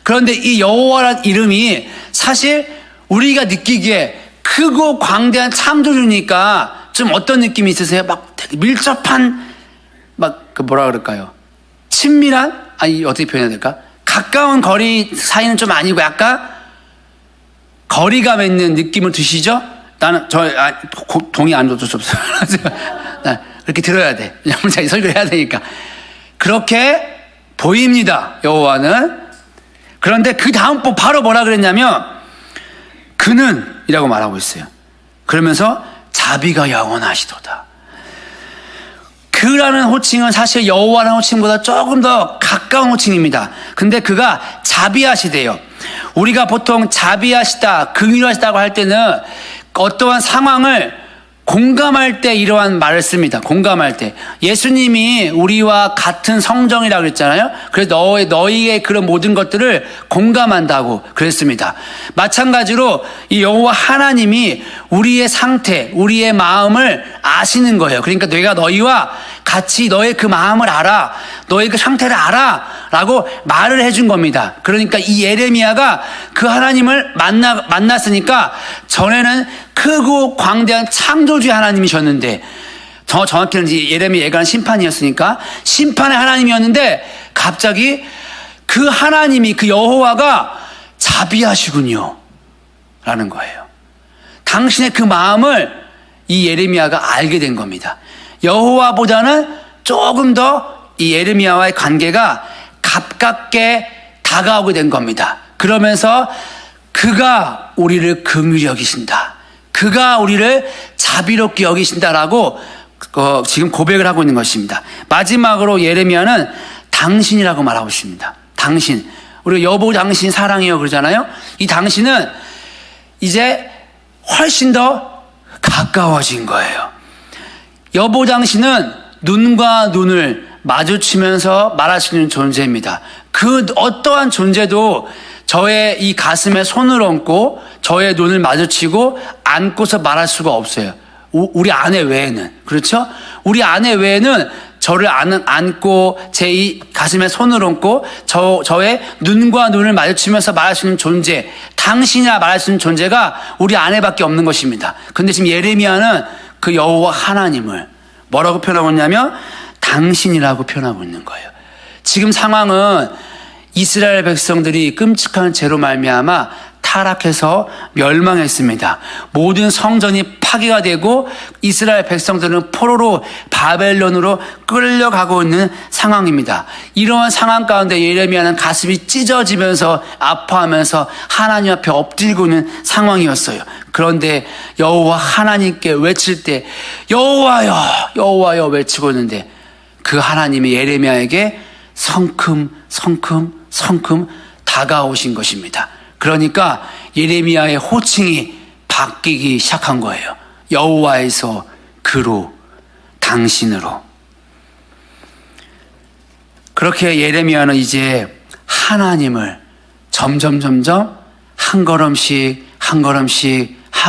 그런데 이 여호와라는 이름이 사실 우리가 느끼기에 크고 광대한 창조주니까 좀 어떤 느낌이 있으세요? 막 되게 밀접한, 뭐라 그럴까요? 친밀한? 아니, 어떻게 표현해야 될까? 가까운 거리 사이는 좀 아니고 약간 거리감 있는 느낌을 드시죠? 나는, 동의 안 줘도 수 없어요. 그렇게 들어야 돼. 왜냐면 제가 설교를 해야 되니까. 그렇게 보입니다, 여호와는. 그런데 그 다음 바로 뭐라 그랬냐면, 그는 이라고 말하고 있어요. 그러면서 자비가 영원하시도다. 그라는 호칭은 사실 여호와라는 호칭보다 조금 더 가까운 호칭입니다. 근데 그가 자비하시대요. 우리가 보통 자비하시다, 긍휼하시다고 할 때는 어떠한 상황을 공감할 때 이러한 말을 씁니다. 공감할 때. 예수님이 우리와 같은 성정이라고 그랬잖아요. 그래서 너희의 그런 모든 것들을 공감한다고 그랬습니다. 마찬가지로 이 여호와 하나님이 우리의 상태, 우리의 마음을 아시는 거예요. 그러니까 내가 너희와 같이 너의 그 마음을 알아, 너의 그 상태를 알아 라고 말을 해준 겁니다. 그러니까 이 예레미야가 그 하나님을 만났으니까 전에는 크고 광대한 창조주의 하나님이셨는데, 정확히는 예레미야 예가는 심판이었으니까 심판의 하나님이었는데, 갑자기 그 하나님이, 그 여호와가 자비하시군요 라는 거예요. 당신의 그 마음을 이 예레미야가 알게 된 겁니다. 여호와보다는 조금 더 이 예레미야와의 관계가 가깝게 다가오게 된 겁니다. 그러면서 그가 우리를 긍휼히 여기신다, 그가 우리를 자비롭게 여기신다라고 지금 고백을 하고 있는 것입니다. 마지막으로 예레미야는 당신이라고 말하고 있습니다. 당신. 우리가 여보 당신 사랑해요 그러잖아요. 이 당신은 이제 훨씬 더 가까워진 거예요. 여보 당신은 눈과 눈을 마주치면서 말할 수 있는 존재입니다. 그 어떠한 존재도 저의 이 가슴에 손을 얹고 저의 눈을 마주치고 안고서 말할 수가 없어요. 우리 아내 외에는. 그렇죠? 우리 아내 외에는 저를 안고 제 이 가슴에 손을 얹고 저의 눈과 눈을 마주치면서 말할 수 있는 존재, 당신이라 말할 수 있는 존재가 우리 아내밖에 없는 것입니다. 그런데 지금 예레미야는 그 여호와 하나님을 뭐라고 표현하고 있냐면 당신이라고 표현하고 있는 거예요. 지금 상황은 이스라엘 백성들이 끔찍한 죄로 말미암아 타락해서 멸망했습니다. 모든 성전이 파괴가 되고 이스라엘 백성들은 포로로 바벨론으로 끌려가고 있는 상황입니다. 이러한 상황 가운데 예레미야는 가슴이 찢어지면서 아파하면서 하나님 앞에 엎드리고 있는 상황이었어요. 그런데 여호와 하나님께 외칠 때 여호와여 여호와여 외치고 있는데 그 하나님이 예레미야에게 성큼 다가오신 것입니다. 그러니까 예레미야의 호칭이 바뀌기 시작한 거예요. 여호와에서 그로, 당신으로. 그렇게 예레미야는 이제 하나님을 점점 한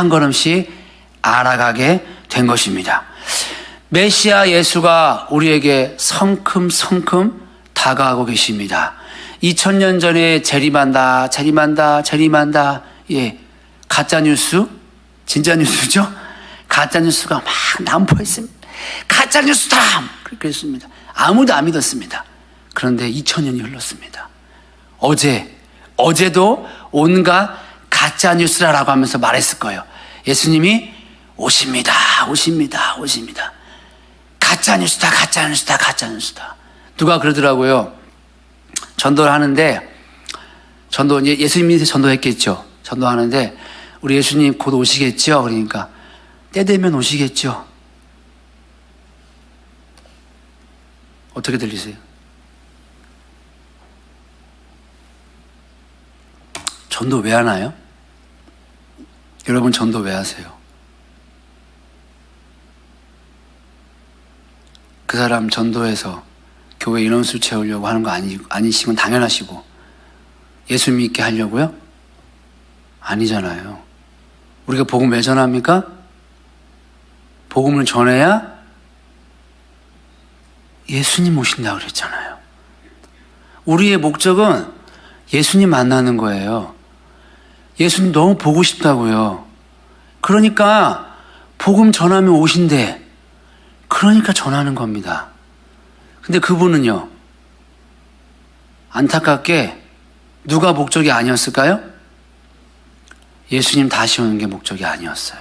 걸음씩 알아가게 된 것입니다. 메시아 예수가 우리에게 성큼 다가오고 계십니다. 2000년 전에 재림한다. 예. 가짜뉴스? 진짜 뉴스죠? 가짜뉴스가 막 난포했습니다. 가짜뉴스다! 그렇게 했습니다. 아무도 안 믿었습니다. 그런데 2000년이 흘렀습니다. 어제도 온갖 가짜뉴스라고 하면서 말했을 거예요. 예수님이 오십니다. 가짜뉴스다. 누가 그러더라고요. 전도를 하는데, 예수님이 전도했겠죠. 전도하는데, 우리 예수님 곧 오시겠죠? 그러니까, 때 되면 오시겠죠? 어떻게 들리세요? 전도 왜 하나요? 여러분 전도 왜 하세요? 그 사람 전도해서 교회 인원수 채우려고 하는 거 아니시면 당연하시고 예수 믿게 하려고요? 아니잖아요. 우리가 복음 왜 전합니까? 복음을 전해야 예수님 오신다고 그랬잖아요. 우리의 목적은 예수님 만나는 거예요. 예수님 너무 보고 싶다고요. 그러니까 복음 전하면 오신대. 그러니까 전하는 겁니다. 근데 그분은요, 안타깝게 누가 목적이 아니었을까요? 예수님 다시 오는 게 목적이 아니었어요.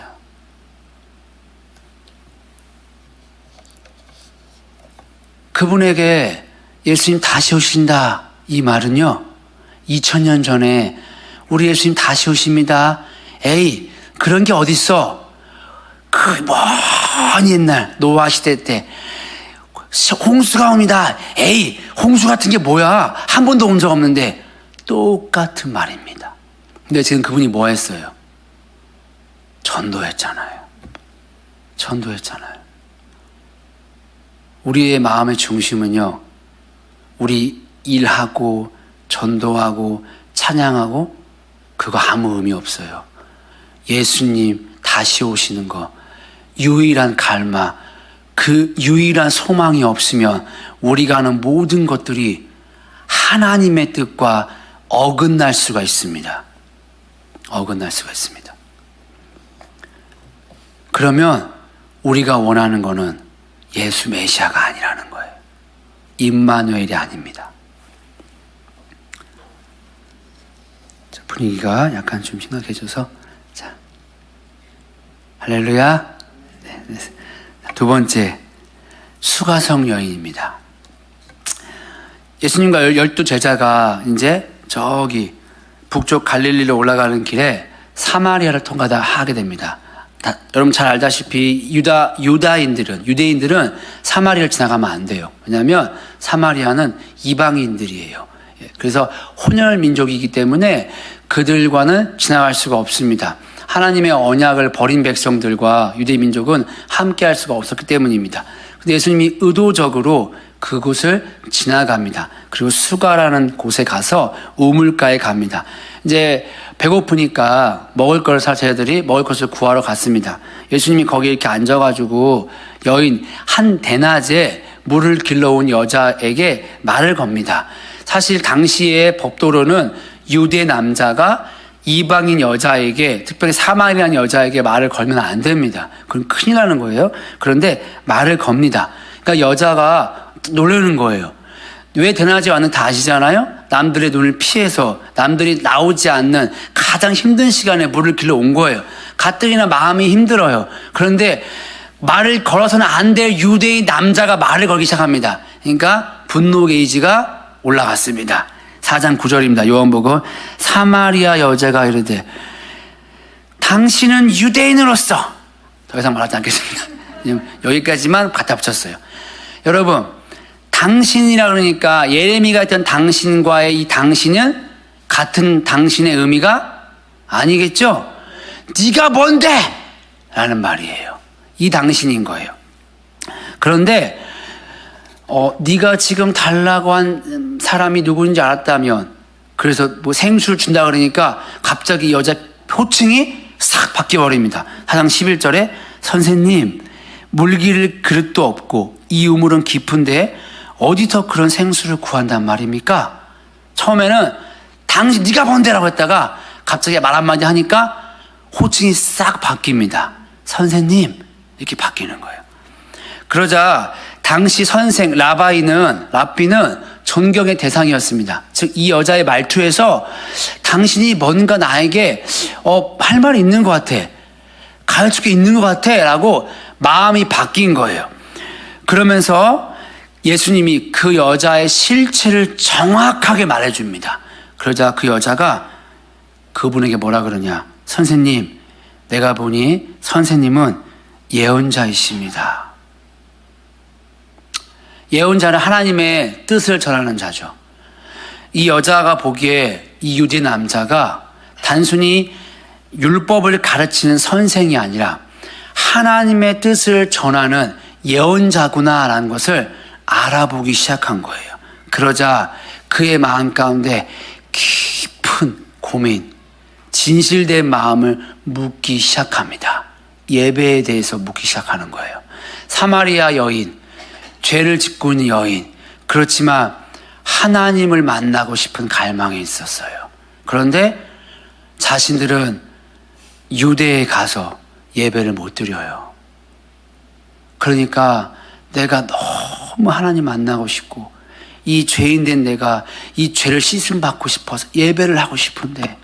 그분에게 예수님 다시 오신다 이 말은요, 2000년 전에 우리 예수님 다시 오십니다. 에이, 그런 게 어딨어? 그 먼 옛날 노아 시대 때 홍수가 옵니다. 에이, 홍수 같은 게 뭐야? 한 번도 온 적 없는데. 똑같은 말입니다. 근데 지금 그분이 뭐 했어요? 전도했잖아요. 우리의 마음의 중심은요, 우리 일하고 전도하고 찬양하고 그거 아무 의미 없어요. 예수님 다시 오시는 거, 유일한 갈망, 그 유일한 소망이 없으면 우리가 하는 모든 것들이 하나님의 뜻과 어긋날 수가 있습니다. 그러면 우리가 원하는 거는 예수 메시아가 아니라는 거예요. 임마누엘이 아닙니다. 자, 분위기가 약간 좀 심각해져서, 자, 할렐루야. 네. 두 번째, 수가성 여인입니다. 예수님과 12 제자가 이제 저기 북쪽 갈릴리로 올라가는 길에 사마리아를 통과다 하게 됩니다. 여러분 잘 알다시피 유대인들은 사마리아를 지나가면 안 돼요. 왜냐하면 사마리아는 이방인들이에요. 그래서 혼혈 민족이기 때문에 그들과는 지나갈 수가 없습니다. 하나님의 언약을 버린 백성들과 유대 민족은 함께 할 수가 없었기 때문입니다. 근데 예수님이 의도적으로 그곳을 지나갑니다. 그리고 수가라는 곳에 가서 우물가에 갑니다. 이제 배고프니까 먹을 걸 살 제자들이 먹을 것을 구하러 갔습니다. 예수님이 거기에 이렇게 앉아가지고 여인 한 대낮에 물을 길러온 여자에게 말을 겁니다. 사실 당시의 법도로는 유대 남자가 이방인 여자에게, 특별히 사마리아인 여자에게 말을 걸면 안 됩니다. 그럼 큰일 나는 거예요. 그런데 말을 겁니다. 그러니까 여자가 놀라는 거예요. 왜 대낮에 왔는지 다 아시잖아요? 남들의 눈을 피해서 남들이 나오지 않는 가장 힘든 시간에 물을 길러 온 거예요. 가뜩이나 마음이 힘들어요. 그런데 말을 걸어서는 안 될 유대인 남자가 말을 걸기 시작합니다. 그러니까 분노 게이지가 올라갔습니다. 4장 9절입니다. 요한복음. 사마리아 여자가 이르되 당신은 유대인으로서, 더 이상 말하지 않겠습니다. 여기까지만 갖다 붙였어요. 여러분, 당신이라 그러니까 예레미가 했던 당신과의 이 당신은 같은 당신의 의미가 아니겠죠? 네가 뭔데? 라는 말이에요. 이 당신인 거예요. 그런데 네가 지금 달라고 한 사람이 누구인지 알았다면, 그래서 뭐 생수를 준다 그러니까 갑자기 여자 호칭이 싹 바뀌어버립니다. 4장 11절에 선생님, 물기를 그릇도 없고 이 우물은 깊은데 어디서 그런 생수를 구한단 말입니까? 처음에는 당신 네가 뭔데라고 했다가 갑자기 말 한마디 하니까 호칭이 싹 바뀝니다. 선생님, 이렇게 바뀌는 거예요. 그러자 당시 선생 라비는 존경의 대상이었습니다. 즉 이 여자의 말투에서 당신이 뭔가 나에게 할 말이 있는 것 같아, 가르칠 게 있는 것 같아 라고 마음이 바뀐 거예요. 그러면서 예수님이 그 여자의 실체를 정확하게 말해줍니다. 그러자 그 여자가 그분에게 뭐라 그러냐? 선생님, 내가 보니 선생님은 예언자이십니다. 예언자는 하나님의 뜻을 전하는 자죠. 이 여자가 보기에 이 유대 남자가 단순히 율법을 가르치는 선생이 아니라 하나님의 뜻을 전하는 예언자구나라는 것을 알아보기 시작한 거예요. 그러자 그의 마음 가운데 깊은 고민, 진실된 마음을 묻기 시작합니다. 예배에 대해서 묻기 시작하는 거예요. 사마리아 여인, 죄를 짓고 있는 여인, 그렇지만 하나님을 만나고 싶은 갈망이 있었어요. 그런데 자신들은 유대에 가서 예배를 못 드려요. 그러니까 내가 너무 하나님 만나고 싶고 이 죄인된 내가 이 죄를 씻음 받고 싶어서 예배를 하고 싶은데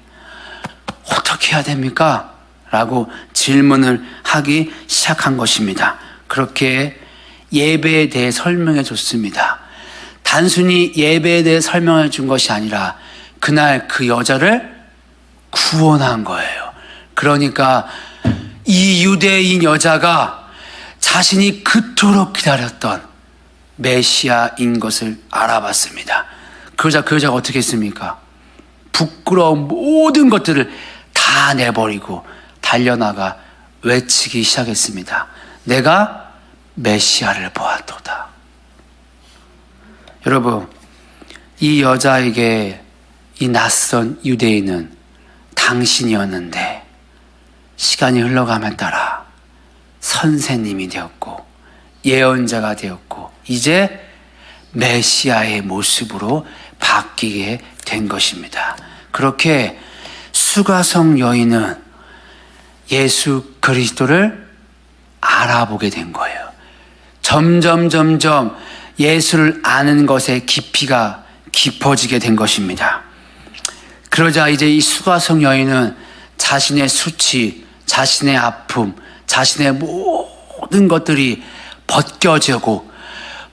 어떻게 해야 됩니까? 라고 질문을 하기 시작한 것입니다. 그렇게 예배에 대해 설명해 줬습니다. 단순히 예배에 대해 설명해 준 것이 아니라 그날 그 여자를 구원한 거예요. 그러니까 이 유대인 여자가 자신이 그토록 기다렸던 메시아인 것을 알아봤습니다. 그러자 그 여자가 어떻게 했습니까? 부끄러운 모든 것들을 다 내버리고 달려나가 외치기 시작했습니다. 내가 메시아를 보았도다. 여러분, 이 여자에게 이 낯선 유대인은 당신이었는데 시간이 흘러감에 따라 선생님이 되었고 예언자가 되었고 이제 메시아의 모습으로 바뀌게 된 것입니다. 그렇게 수가성 여인은 예수 그리스도를 알아보게 된 거예요. 점점 예수를 아는 것의 깊이가 깊어지게 된 것입니다. 그러자 이제 이 수가성 여인은 자신의 수치, 자신의 아픔, 자신의 모든 것들이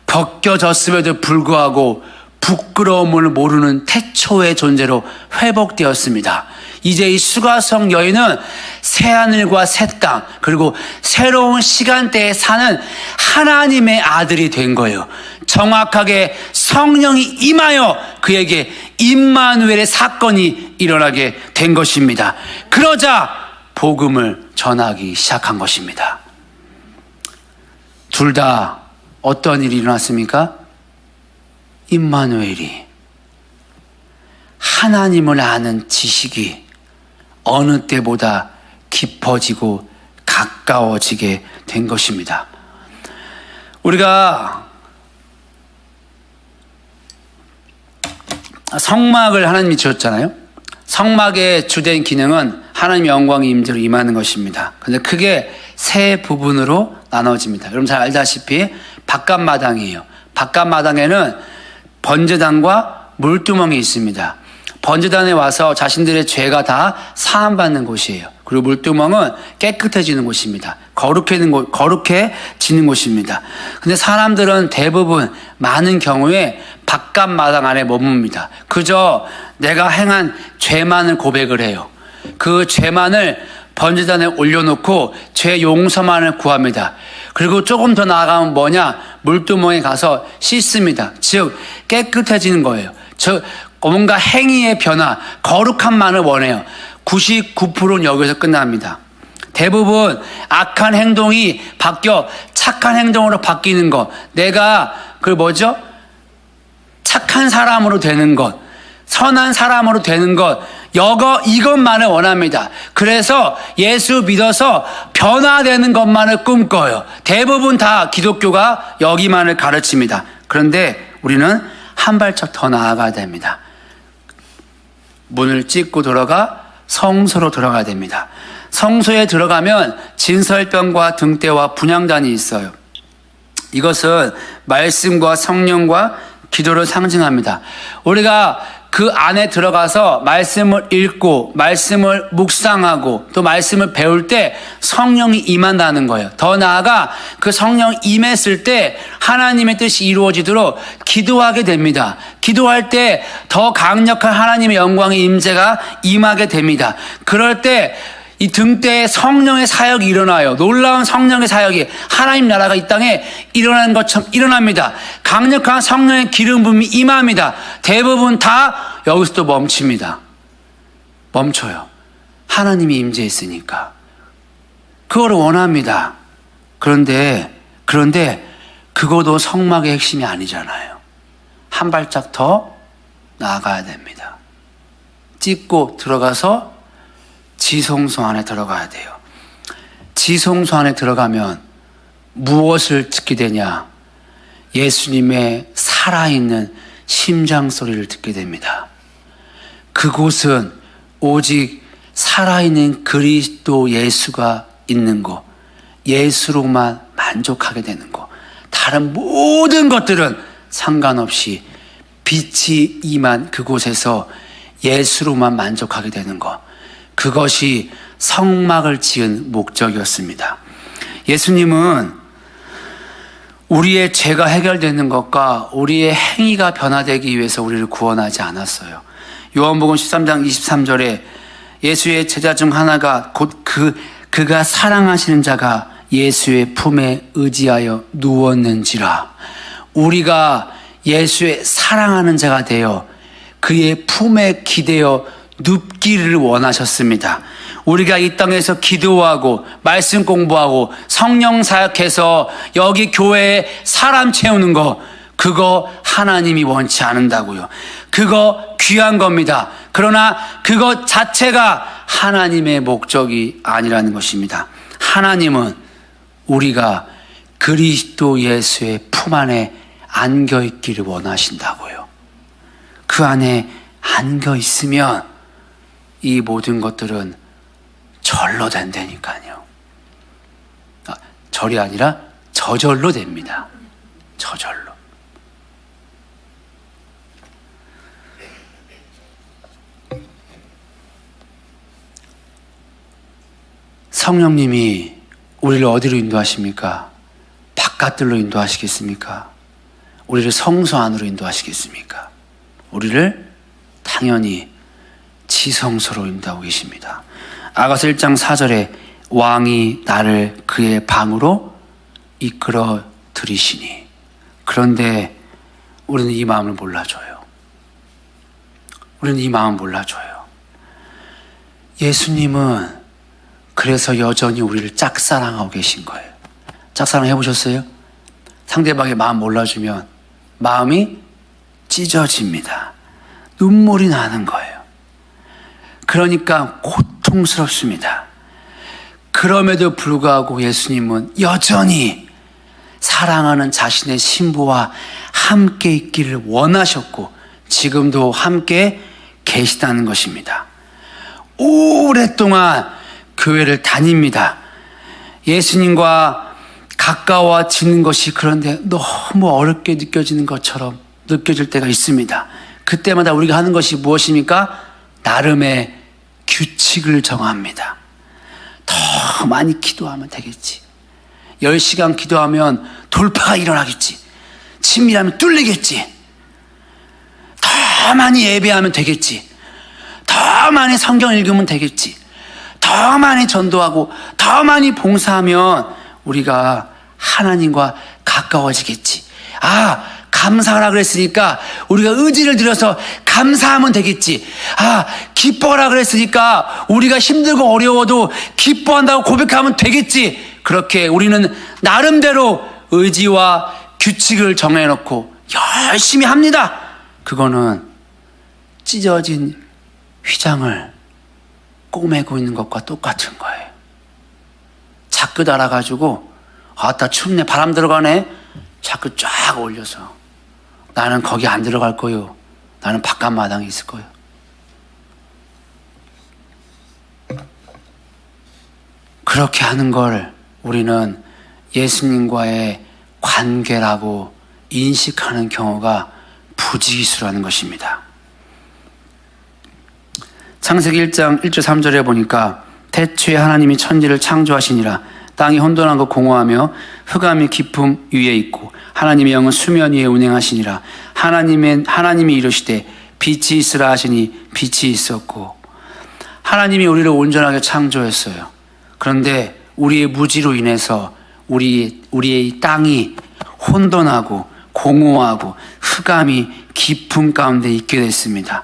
벗겨졌음에도 불구하고 부끄러움을 모르는 태초의 존재로 회복되었습니다. 이제 이 수가성 여인은 새하늘과 새 땅, 그리고 새로운 시간대에 사는 하나님의 아들이 된 거예요. 정확하게 성령이 임하여 그에게 임마누엘의 사건이 일어나게 된 것입니다. 그러자 복음을 전하기 시작한 것입니다. 둘 다 어떤 일이 일어났습니까? 임마누엘이, 하나님을 아는 지식이 어느 때보다 깊어지고 가까워지게 된 것입니다. 우리가 성막을 하나님이 지었잖아요. 성막의 주된 기능은 하나님의 영광의 임재로 임하는 것입니다. 근데 크게 세 부분으로 나눠집니다. 여러분 잘 알다시피 바깥마당이에요. 바깥마당에는 번제단과 물두멍이 있습니다. 번제단에 와서 자신들의 죄가 다 사함받는 곳이에요. 그리고 물두멍은 깨끗해지는 곳입니다. 거룩해지는 곳입니다. 근데 사람들은 대부분 많은 경우에 바깥마당 안에 머뭅니다. 그저 내가 행한 죄만을 고백을 해요. 그 죄만을 번제단에 올려놓고 죄 용서만을 구합니다. 그리고 조금 더 나아가면 뭐냐? 물두멍에 가서 씻습니다. 즉 깨끗해지는 거예요. 즉 뭔가 행위의 변화, 거룩함만을 원해요. 99%는 여기서 끝납니다. 대부분 악한 행동이 바뀌어 착한 행동으로 바뀌는 것, 내가 착한 사람으로 되는 것, 선한 사람으로 되는 것, 이것만을 원합니다. 그래서 예수 믿어서 변화되는 것만을 꿈꿔요. 대부분 다 기독교가 여기만을 가르칩니다. 그런데 우리는 한 발짝 더 나아가야 됩니다. 문을 찍고 들어가 성소로 들어가야 됩니다. 성소에 들어가면 진설병과 등대와 분향단이 있어요. 이것은 말씀과 성령과 기도를 상징합니다. 우리가 그 안에 들어가서 말씀을 읽고 말씀을 묵상하고 또 말씀을 배울 때 성령이 임한다는 거예요. 더 나아가 그 성령이 임했을 때 하나님의 뜻이 이루어지도록 기도하게 됩니다. 기도할 때 더 강력한 하나님의 영광의 임재가 임하게 됩니다. 그럴 때 이 등대에 성령의 사역이 일어나요. 놀라운 성령의 사역이 하나님 나라가 이 땅에 일어나는 것처럼 일어납니다. 강력한 성령의 기름 부음이 임합니다. 대부분 다 여기서 또 멈춥니다. 멈춰요. 하나님이 임재했으니까. 그걸 원합니다. 그런데 그것도 성막의 핵심이 아니잖아요. 한 발짝 더 나아가야 됩니다. 찍고 들어가서 지성소 안에 들어가야 돼요. 지성소 안에 들어가면 무엇을 듣게 되냐? 예수님의 살아있는 심장 소리를 듣게 됩니다. 그곳은 오직 살아있는 그리스도 예수가 있는 곳, 예수로만 만족하게 되는 곳, 다른 모든 것들은 상관없이 빛이 임한 그곳에서 예수로만 만족하게 되는 것, 그것이 성막을 지은 목적이었습니다. 예수님은 우리의 죄가 해결되는 것과 우리의 행위가 변화되기 위해서 우리를 구원하지 않았어요. 요한복음 13장 23절에 예수의 제자 중 하나가 곧 그가 사랑하시는 자가 예수의 품에 의지하여 누웠는지라. 우리가 예수의 사랑하는 자가 되어 그의 품에 기대어 눕기를 원하셨습니다. 우리가 이 땅에서 기도하고 말씀 공부하고 성령 사역해서 여기 교회에 사람 채우는 거, 그거 하나님이 원치 않는다고요. 그거 귀한 겁니다. 그러나 그것 자체가 하나님의 목적이 아니라는 것입니다. 하나님은 우리가 그리스도 예수의 품 안에 안겨 있기를 원하신다고요. 그 안에 안겨 있으면 이 모든 것들은 절로 된다니까요. 절이 아니라 저절로 됩니다. 저절로. 성령님이 우리를 어디로 인도하십니까? 바깥들로 인도하시겠습니까? 우리를 성소 안으로 인도하시겠습니까? 우리를 당연히 지성소로 인도하고 계십니다. 아가서 1장 4절에 왕이 나를 그의 방으로 이끌어 들이시니. 그런데 우리는 이 마음을 몰라줘요. 우리는 이 마음 몰라줘요. 예수님은 그래서 여전히 우리를 짝사랑하고 계신 거예요. 짝사랑 해보셨어요? 상대방의 마음 몰라주면 마음이 찢어집니다. 눈물이 나는 거예요. 그러니까 고통스럽습니다. 그럼에도 불구하고 예수님은 여전히 사랑하는 자신의 신부와 함께 있기를 원하셨고 지금도 함께 계시다는 것입니다. 오랫동안 교회를 다닙니다. 예수님과 가까워지는 것이 그런데 너무 어렵게 느껴지는 것처럼 느껴질 때가 있습니다. 그때마다 우리가 하는 것이 무엇입니까? 나름의 규칙을 정합니다. 더 많이 기도하면 되겠지. 10시간 기도하면 돌파가 일어나겠지. 친밀하면 뚫리겠지. 더 많이 예배하면 되겠지. 더 많이 성경 읽으면 되겠지. 더 많이 전도하고 더 많이 봉사하면 우리가 하나님과 가까워지겠지. 감사하라 그랬으니까 우리가 의지를 들여서 감사하면 되겠지. 기뻐하라 그랬으니까 우리가 힘들고 어려워도 기뻐한다고 고백하면 되겠지. 그렇게 우리는 나름대로 의지와 규칙을 정해놓고 열심히 합니다. 그거는 찢어진 휘장을 꼬매고 있는 것과 똑같은 거예요. 자꾸 달아가지고 아따 춥네, 바람 들어가네, 자꾸 쫙 올려서 나는 거기 안 들어갈 거요. 나는 바깥 마당에 있을 거요. 그렇게 하는 걸 우리는 예수님과의 관계라고 인식하는 경우가 부지기수라는 것입니다. 창세기 1장 1절 3절에 보니까 태초에 하나님이 천지를 창조하시니라. 땅이 혼돈한 것 공허하며 흑암이 깊음 위에 있고 하나님의 영은 수면 위에 운행하시니라. 하나님이 이르시되 빛이 있으라 하시니 빛이 있었고. 하나님이 우리를 온전하게 창조했어요. 그런데 우리의 무지로 인해서 우리의 땅이 혼돈하고 공허하고 흑암이 깊음 가운데 있게 됐습니다.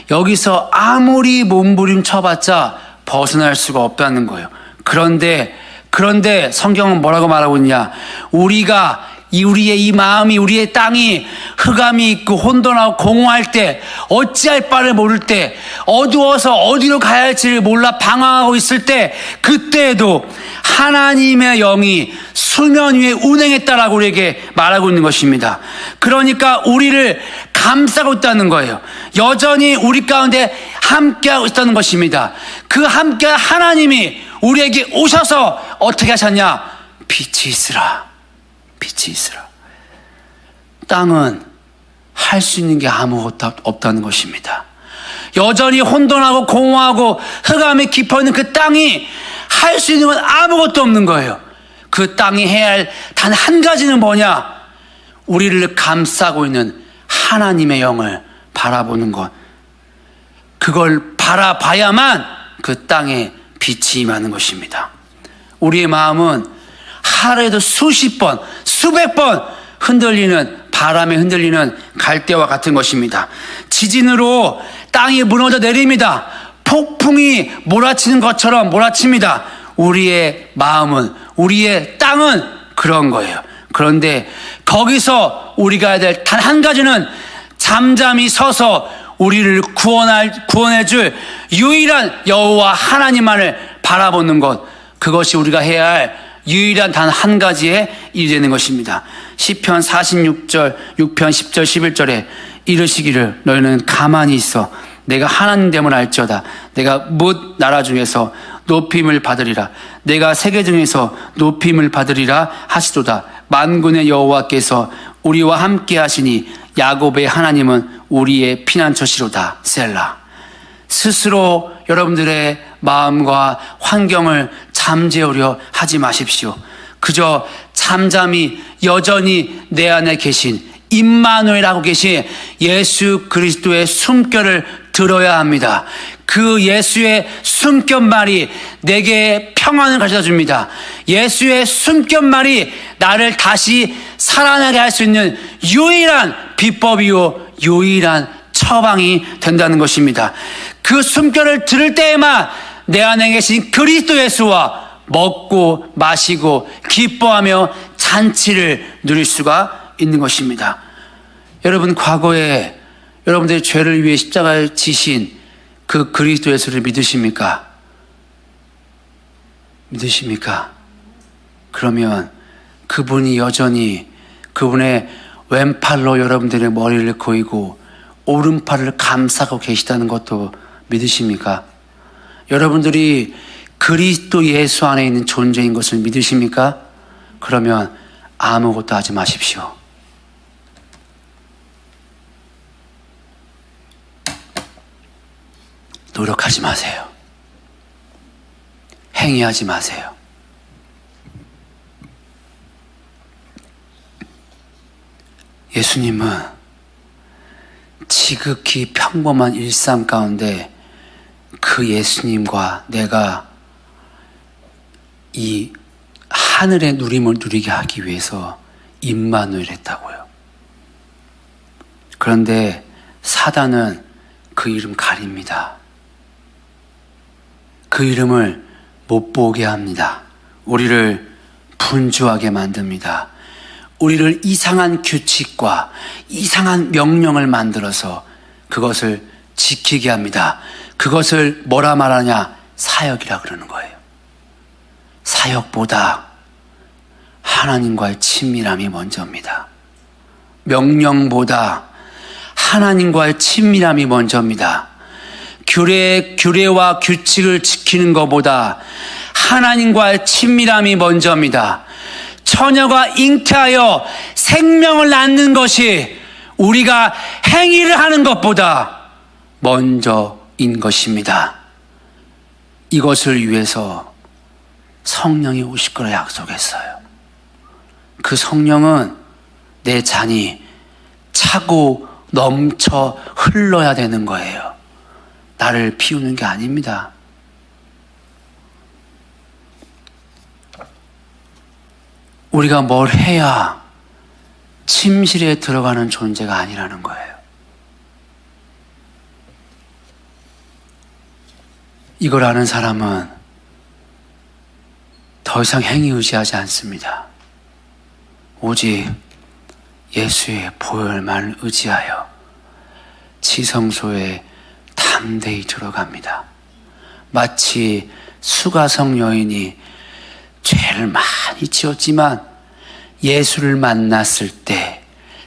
여기서 아무리 몸부림쳐봤자 벗어날 수가 없다는 거예요. 그런데 성경은 뭐라고 말하고 있냐? 우리의 이 마음이, 우리의 땅이 흑암이 있고 혼돈하고 공허할 때, 어찌할 바를 모를 때, 어두워서 어디로 가야 할지를 몰라 방황하고 있을 때, 그때에도 하나님의 영이 수면 위에 운행했다라고 우리에게 말하고 있는 것입니다. 그러니까 우리를 감싸고 있다는 거예요. 여전히 우리 가운데 함께하고 있다는 것입니다. 그 함께 하나님이 우리에게 오셔서 어떻게 하셨냐? 빛이 있으라. 빛이 있으라. 땅은 할 수 있는 게 아무것도 없다는 것입니다. 여전히 혼돈하고 공허하고 흑암이 깊어있는 그 땅이 할 수 있는 건 아무것도 없는 거예요. 그 땅이 해야 할 단 한 가지는 뭐냐? 우리를 감싸고 있는 하나님의 영을 바라보는 것. 그걸 바라봐야만 그 땅에 빛이 임하는 것입니다. 우리의 마음은 하루에도 수십 번, 수백 번 바람에 흔들리는 갈대와 같은 것입니다. 지진으로 땅이 무너져 내립니다. 폭풍이 몰아치는 것처럼 몰아칩니다. 우리의 마음은, 우리의 땅은 그런 거예요. 그런데 거기서 우리가 해야 될 단 한 가지는 잠잠히 서서 우리를 구원해줄 유일한 여호와 하나님만을 바라보는 것. 그것이 우리가 해야 할 유일한 단 한 가지의 일이 되는 것입니다. 시편 46절, 6편 10절, 11절에 이르시기를 너희는 가만히 있어 내가 하나님됨을 알지어다. 내가 뭇 나라 중에서 높임을 받으리라. 내가 세계 중에서 높임을 받으리라 하시도다. 만군의 여호와께서 우리와 함께 하시니 야곱의 하나님은 우리의 피난처시로다. 셀라. 스스로 여러분들의 마음과 환경을 잠재우려 하지 마십시오. 그저 잠잠히 여전히 내 안에 계신 임마누엘하고 계신 예수 그리스도의 숨결을 들어야 합니다. 그 예수의 숨결말이 내게 평안을 가져다 줍니다. 예수의 숨결말이 나를 다시 살아나게 할 수 있는 유일한 비법이요 유일한 처방이 된다는 것입니다. 그 숨결을 들을 때에만 내 안에 계신 그리스도 예수와 먹고 마시고 기뻐하며 잔치를 누릴 수가 있는 것입니다. 여러분, 과거에 여러분들의 죄를 위해 십자가에 지신 그 그리스도 예수를 믿으십니까? 믿으십니까? 그러면 그분이 여전히 그분의 왼팔로 여러분들의 머리를 고이고 오른팔을 감싸고 계시다는 것도 믿으십니까? 여러분들이 그리스도 예수 안에 있는 존재인 것을 믿으십니까? 그러면 아무것도 하지 마십시오. 노력하지 마세요. 행위하지 마세요. 예수님은 지극히 평범한 일상 가운데 그 예수님과 내가 이 하늘의 누림을 누리게 하기 위해서 임마누엘 했다고요. 그런데 사단은 그 이름 가립니다. 그 이름을 못 보게 합니다. 우리를 분주하게 만듭니다. 우리를 이상한 규칙과 이상한 명령을 만들어서 그것을 지키게 합니다. 그것을 뭐라 말하냐? 사역이라 그러는 거예요. 사역보다 하나님과의 친밀함이 먼저입니다. 명령보다 하나님과의 친밀함이 먼저입니다. 규례와 규칙을 지키는 것보다 하나님과의 친밀함이 먼저입니다. 처녀가 잉태하여 생명을 낳는 것이 우리가 행위를 하는 것보다 먼저인 것입니다. 이것을 위해서 성령이 오실 거라 약속했어요. 그 성령은 내 잔이 차고 넘쳐 흘러야 되는 거예요. 나를 피우는 게 아닙니다. 우리가 뭘 해야 침실에 들어가는 존재가 아니라는 거예요. 이걸 아는 사람은 더 이상 행위 의지하지 않습니다. 오직 예수의 보혈만을 의지하여 지성소에 담대히 들어갑니다. 마치 수가성 여인이 죄를 많이 지었지만 예수를 만났을 때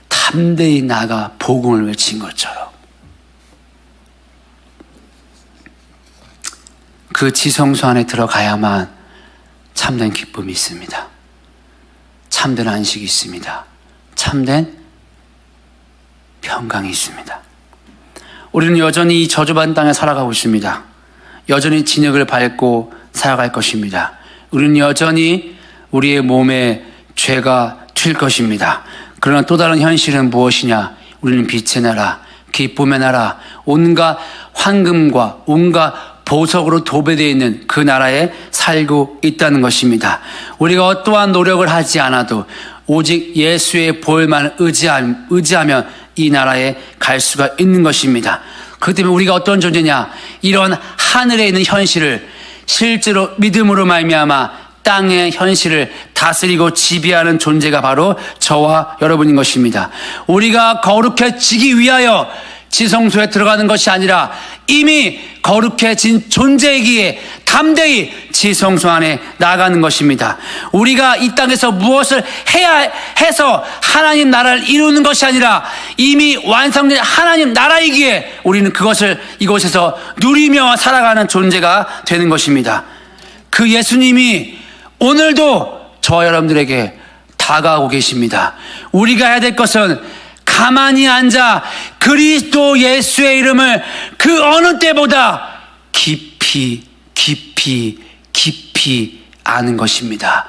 담대히 나가 복음을 외친 것처럼 그 지성소 안에 들어가야만 참된 기쁨이 있습니다. 참된 안식이 있습니다. 참된 평강이 있습니다. 우리는 여전히 이 저주받은 땅에 살아가고 있습니다. 여전히 진흙을 밟고 살아갈 것입니다. 우리는 여전히 우리의 몸에 죄가 튈 것입니다. 그러나 또 다른 현실은 무엇이냐? 우리는 빛의 나라, 기쁨의 나라, 온갖 황금과 온갖 보석으로 도배되어 있는 그 나라에 살고 있다는 것입니다. 우리가 어떠한 노력을 하지 않아도 오직 예수의 보혈만 의지하면 이 나라에 갈 수가 있는 것입니다. 그렇기 때문에 우리가 어떤 존재냐? 이런 하늘에 있는 현실을 실제로 믿음으로 말미암아 땅의 현실을 다스리고 지배하는 존재가 바로 저와 여러분인 것입니다. 우리가 거룩해지기 위하여 지성소에 들어가는 것이 아니라 이미 거룩해진 존재이기에 담대히 지성소 안에 나가는 것입니다. 우리가 이 땅에서 무엇을 해야 해서 하나님 나라를 이루는 것이 아니라 이미 완성된 하나님 나라이기에 우리는 그것을 이곳에서 누리며 살아가는 존재가 되는 것입니다. 그 예수님이 오늘도 저와 여러분들에게 다가오고 계십니다. 우리가 해야 될 것은 가만히 앉아 그리스도 예수의 이름을 그 어느 때보다 깊이 아는 것입니다.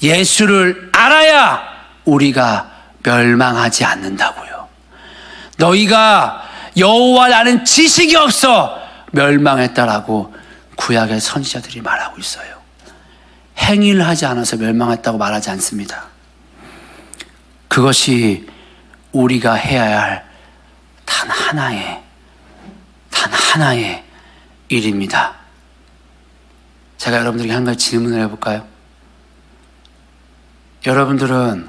예수를 알아야 우리가 멸망하지 않는다고요. 너희가 여호와를 아는 지식이 없어 멸망했다라고 구약의 선지자들이 말하고 있어요. 행위를 하지 않아서 멸망했다고 말하지 않습니다. 그것이 우리가 해야 할 단 하나의 일입니다. 제가 여러분들에게 한 가지 질문을 해볼까요? 여러분들은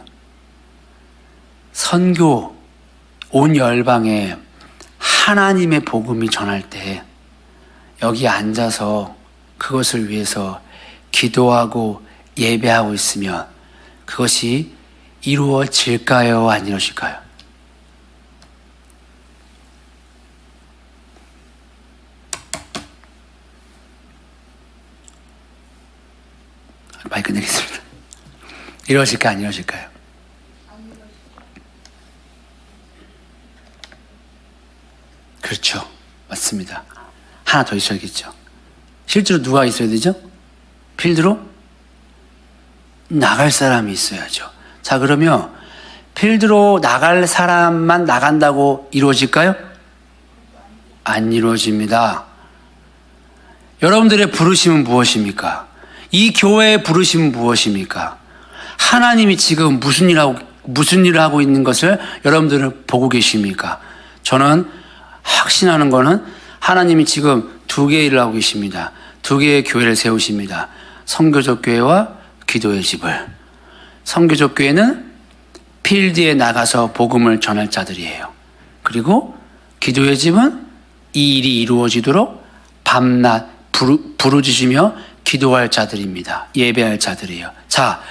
선교 온 열방에 하나님의 복음이 전할 때 여기 앉아서 그것을 위해서 기도하고 예배하고 있으면 그것이 이루어질까요? 안 이루어질까요? 빨리 끝내겠습니다. 이러실까요? 안 이러실까요? 그렇죠. 맞습니다. 하나 더 있어야겠죠. 실제로 누가 있어야 되죠? 필드로 나갈 사람이 있어야죠. 자, 그러면 필드로 나갈 사람만 나간다고 이루어질까요? 안 이루어집니다. 여러분들의 부르심은 무엇입니까? 이 교회의 부르심은 무엇입니까? 하나님이 지금 무슨 일을 하고 있는 것을 여러분들은 보고 계십니까? 저는 확신하는 거는 하나님이 지금 두 개의 일을 하고 계십니다. 두 개의 교회를 세우십니다. 선교적 교회와 기도의 집을. 선교적 교회는 필드에 나가서 복음을 전할 자들이에요. 그리고 기도의 집은 이 일이 이루어지도록 밤낮 부르짖으며 기도할 자들입니다. 예배할 자들이에요. 자,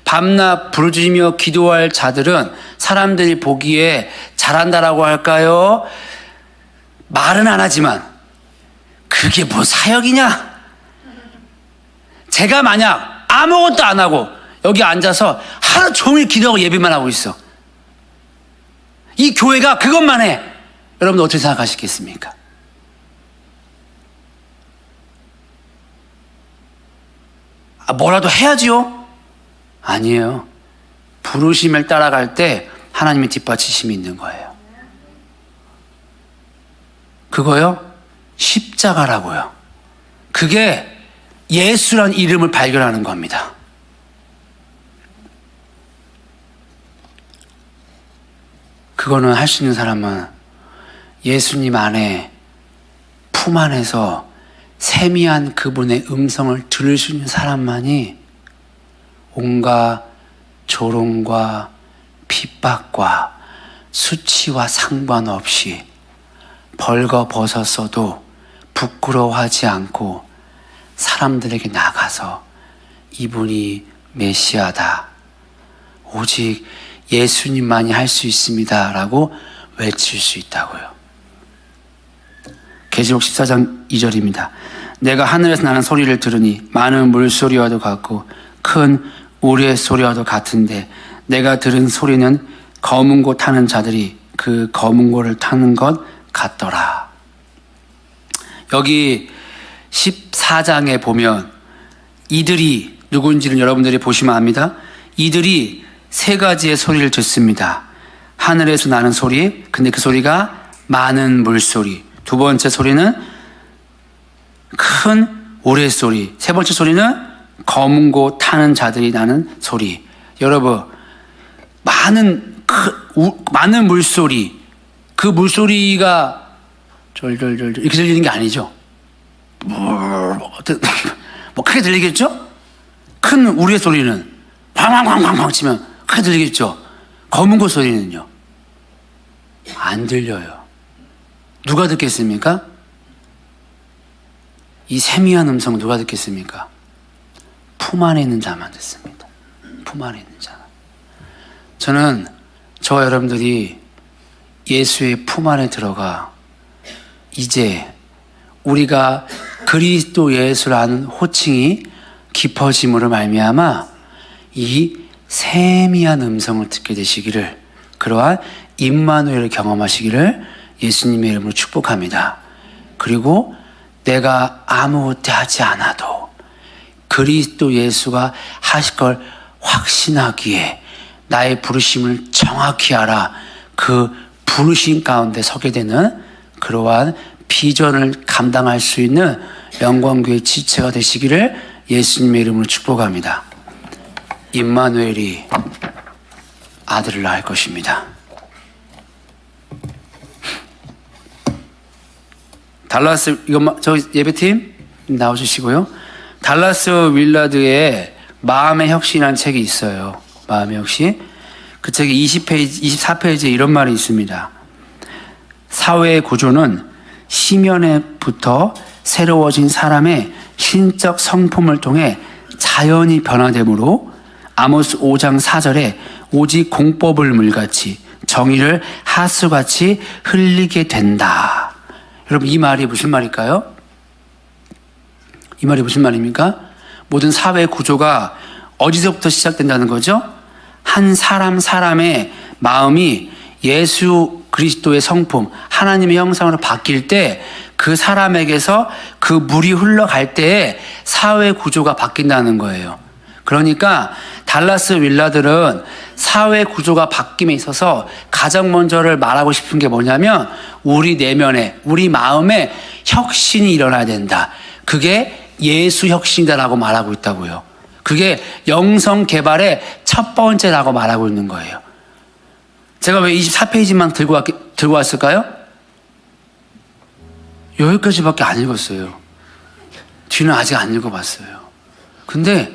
밤낮 부르짖으며 기도할 자들은 사람들이 보기에 잘한다라고 할까요? 말은 안 하지만 그게 뭐 사역이냐? 제가 만약 아무것도 안 하고 여기 앉아서 하루 종일 기도하고 예배만 하고 있어. 이 교회가 그것만 해. 여러분 어떻게 생각하시겠습니까? 뭐라도 해야지요? 아니에요. 부르심을 따라갈 때 하나님의 뒷받치심이 있는 거예요. 그거요? 십자가라고요. 그게 예수란 이름을 발견하는 겁니다. 그거는 할 수 있는 사람은 예수님 안에 품 안에서 세미한 그분의 음성을 들을 수 있는 사람만이 온갖 조롱과 핍박과 수치와 상관없이 벌거벗었어도 부끄러워하지 않고 사람들에게 나가서 이분이 메시아다. 오직 예수님만이 할 수 있습니다. 라고 외칠 수 있다고요. 계시록 14장 2절입니다. 내가 하늘에서 나는 소리를 들으니 많은 물소리와도 같고 큰 우리의 소리와도 같은데 내가 들은 소리는 검은 고 타는 자들이 그 검은 고를 타는 것 같더라. 여기 14장에 보면 이들이 누군지를 여러분들이 보시면 압니다. 이들이 세 가지의 소리를 듣습니다. 하늘에서 나는 소리, 근데 그 소리가 많은 물소리. 두 번째 소리는 큰 우레소리. 세 번째 소리는 검은 고 타는 자들이 나는 소리. 여러분, 많은 물소리. 그 물소리가 절절절절 이렇게 들리는 게 아니죠. 뭐 크게 들리겠죠? 큰 우레 소리는 쾅쾅쾅쾅 치면 크게 들리겠죠? 검은 고 소리는요? 안 들려요. 누가 듣겠습니까? 이 세미한 음성 누가 듣겠습니까? 품 안에 있는 자만 듣습니다. 품 안에 있는 자. 저는 저와 여러분들이 예수의 품 안에 들어가 이제 우리가 그리스도 예수라는 호칭이 깊어짐으로 말미암아 이 세미한 음성을 듣게 되시기를, 그러한 임마누엘을 경험하시기를 예수님의 이름으로 축복합니다. 그리고 내가 아무것도 하지 않아도 그리스도 예수가 하실 걸 확신하기에 나의 부르심을 정확히 알아 그 부르심 가운데 서게 되는 그러한 비전을 감당할 수 있는 영광교회 지체가 되시기를 예수님의 이름으로 축복합니다. 임마누엘이 아들을 낳을 것입니다. 달라스, 저 예배팀 나와주시고요. 달라스 윌라드의 마음의 혁신이라는 책이 있어요. 마음의 혁신. 그 책에 24페이지에 이런 말이 있습니다. 사회의 구조는 시면에부터 새로워진 사람의 신적 성품을 통해 자연히 변화되므로 아모스 5장 4절에 오직 공법을 물같이 정의를 하수같이 흘리게 된다. 여러분, 이 말이 무슨 말일까요? 이 말이 무슨 말입니까? 모든 사회 구조가 어디서부터 시작된다는 거죠? 한 사람의 마음이 예수 그리스도의 성품, 하나님의 형상으로 바뀔 때 그 사람에게서 그 물이 흘러갈 때에 사회 구조가 바뀐다는 거예요. 그러니까 달라스 윌라들은 사회 구조가 바뀜에 있어서 가장 먼저를 말하고 싶은 게 뭐냐면 우리 내면에, 우리 마음에 혁신이 일어나야 된다. 그게 예수 혁신이다라고 말하고 있다고요. 그게 영성 개발의 첫 번째라고 말하고 있는 거예요. 제가 왜 24페이지만 들고 왔을까요? 여기까지밖에 안 읽었어요. 뒤는 아직 안 읽어봤어요. 근데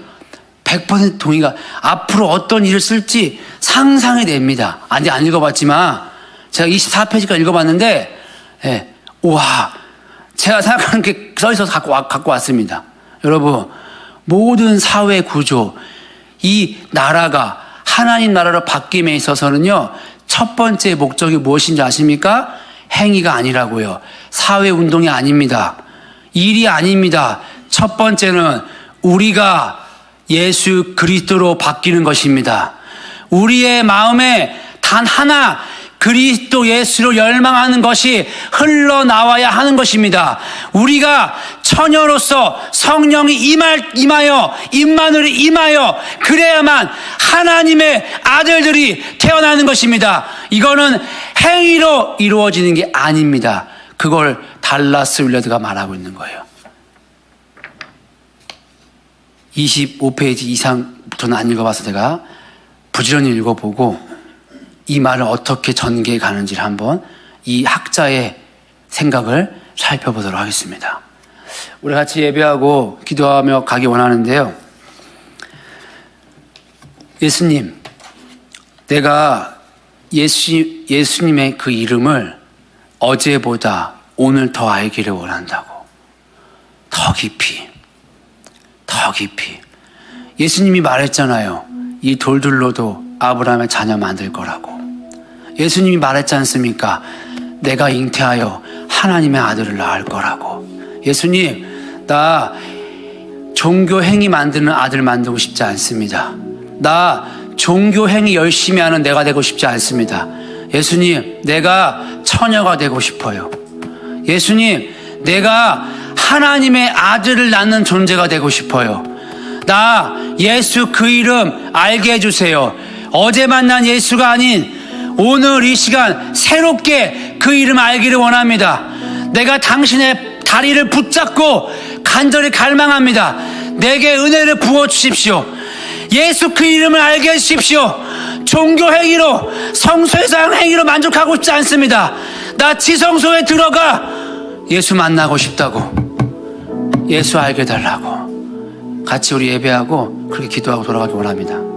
100% 동의가, 앞으로 어떤 일을 쓸지 상상이 됩니다. 아직 안 읽어봤지만 제가 24페이지까지 읽어봤는데 우와, 제가 생각하는 게 써있어서 갖고 왔습니다. 여러분, 모든 사회 구조, 이 나라가 하나님 나라로 바뀜에 있어서는요, 첫 번째 목적이 무엇인지 아십니까? 행위가 아니라고요. 사회 운동이 아닙니다. 일이 아닙니다. 첫 번째는 우리가 예수 그리스도로 바뀌는 것입니다. 우리의 마음에 단 하나 그리스도 예수로 열망하는 것이 흘러나와야 하는 것입니다. 우리가 처녀로서 성령이 임마누엘이 임하여 그래야만 하나님의 아들들이 태어나는 것입니다. 이거는 행위로 이루어지는 게 아닙니다. 그걸 달라스 윌라드가 말하고 있는 거예요. 25페이지 이상부터는 안 읽어봐서 제가 부지런히 읽어보고 이 말을 어떻게 전개해 가는지를 한번 이 학자의 생각을 살펴보도록 하겠습니다. 우리 같이 예배하고 기도하며 가기 원하는데요. 예수님, 내가 예수님의 그 이름을 어제보다 오늘 더 알기를 원한다고. 더 깊이. 예수님이 말했잖아요. 이 돌들로도 아브라함의 자녀 만들 거라고. 예수님이 말했지 않습니까? 내가 잉태하여 하나님의 아들을 낳을 거라고. 예수님, 나 종교 행위 만드는 아들 만들고 싶지 않습니다. 나 종교 행위 열심히 하는 내가 되고 싶지 않습니다. 예수님, 내가 처녀가 되고 싶어요. 예수님, 내가 하나님의 아들을 낳는 존재가 되고 싶어요. 나 예수 그 이름 알게 해주세요. 어제 만난 예수가 아닌 오늘 이 시간 새롭게 그 이름 알기를 원합니다. 내가 당신의 다리를 붙잡고 간절히 갈망합니다. 내게 은혜를 부어주십시오. 예수 그 이름을 알게 해주십시오. 종교 행위로, 성소에서 행위로 만족하고 싶지 않습니다. 나 지성소에 들어가 예수 만나고 싶다고. 예수 알게 해달라고. 같이 우리 예배하고 그렇게 기도하고 돌아가기 원합니다.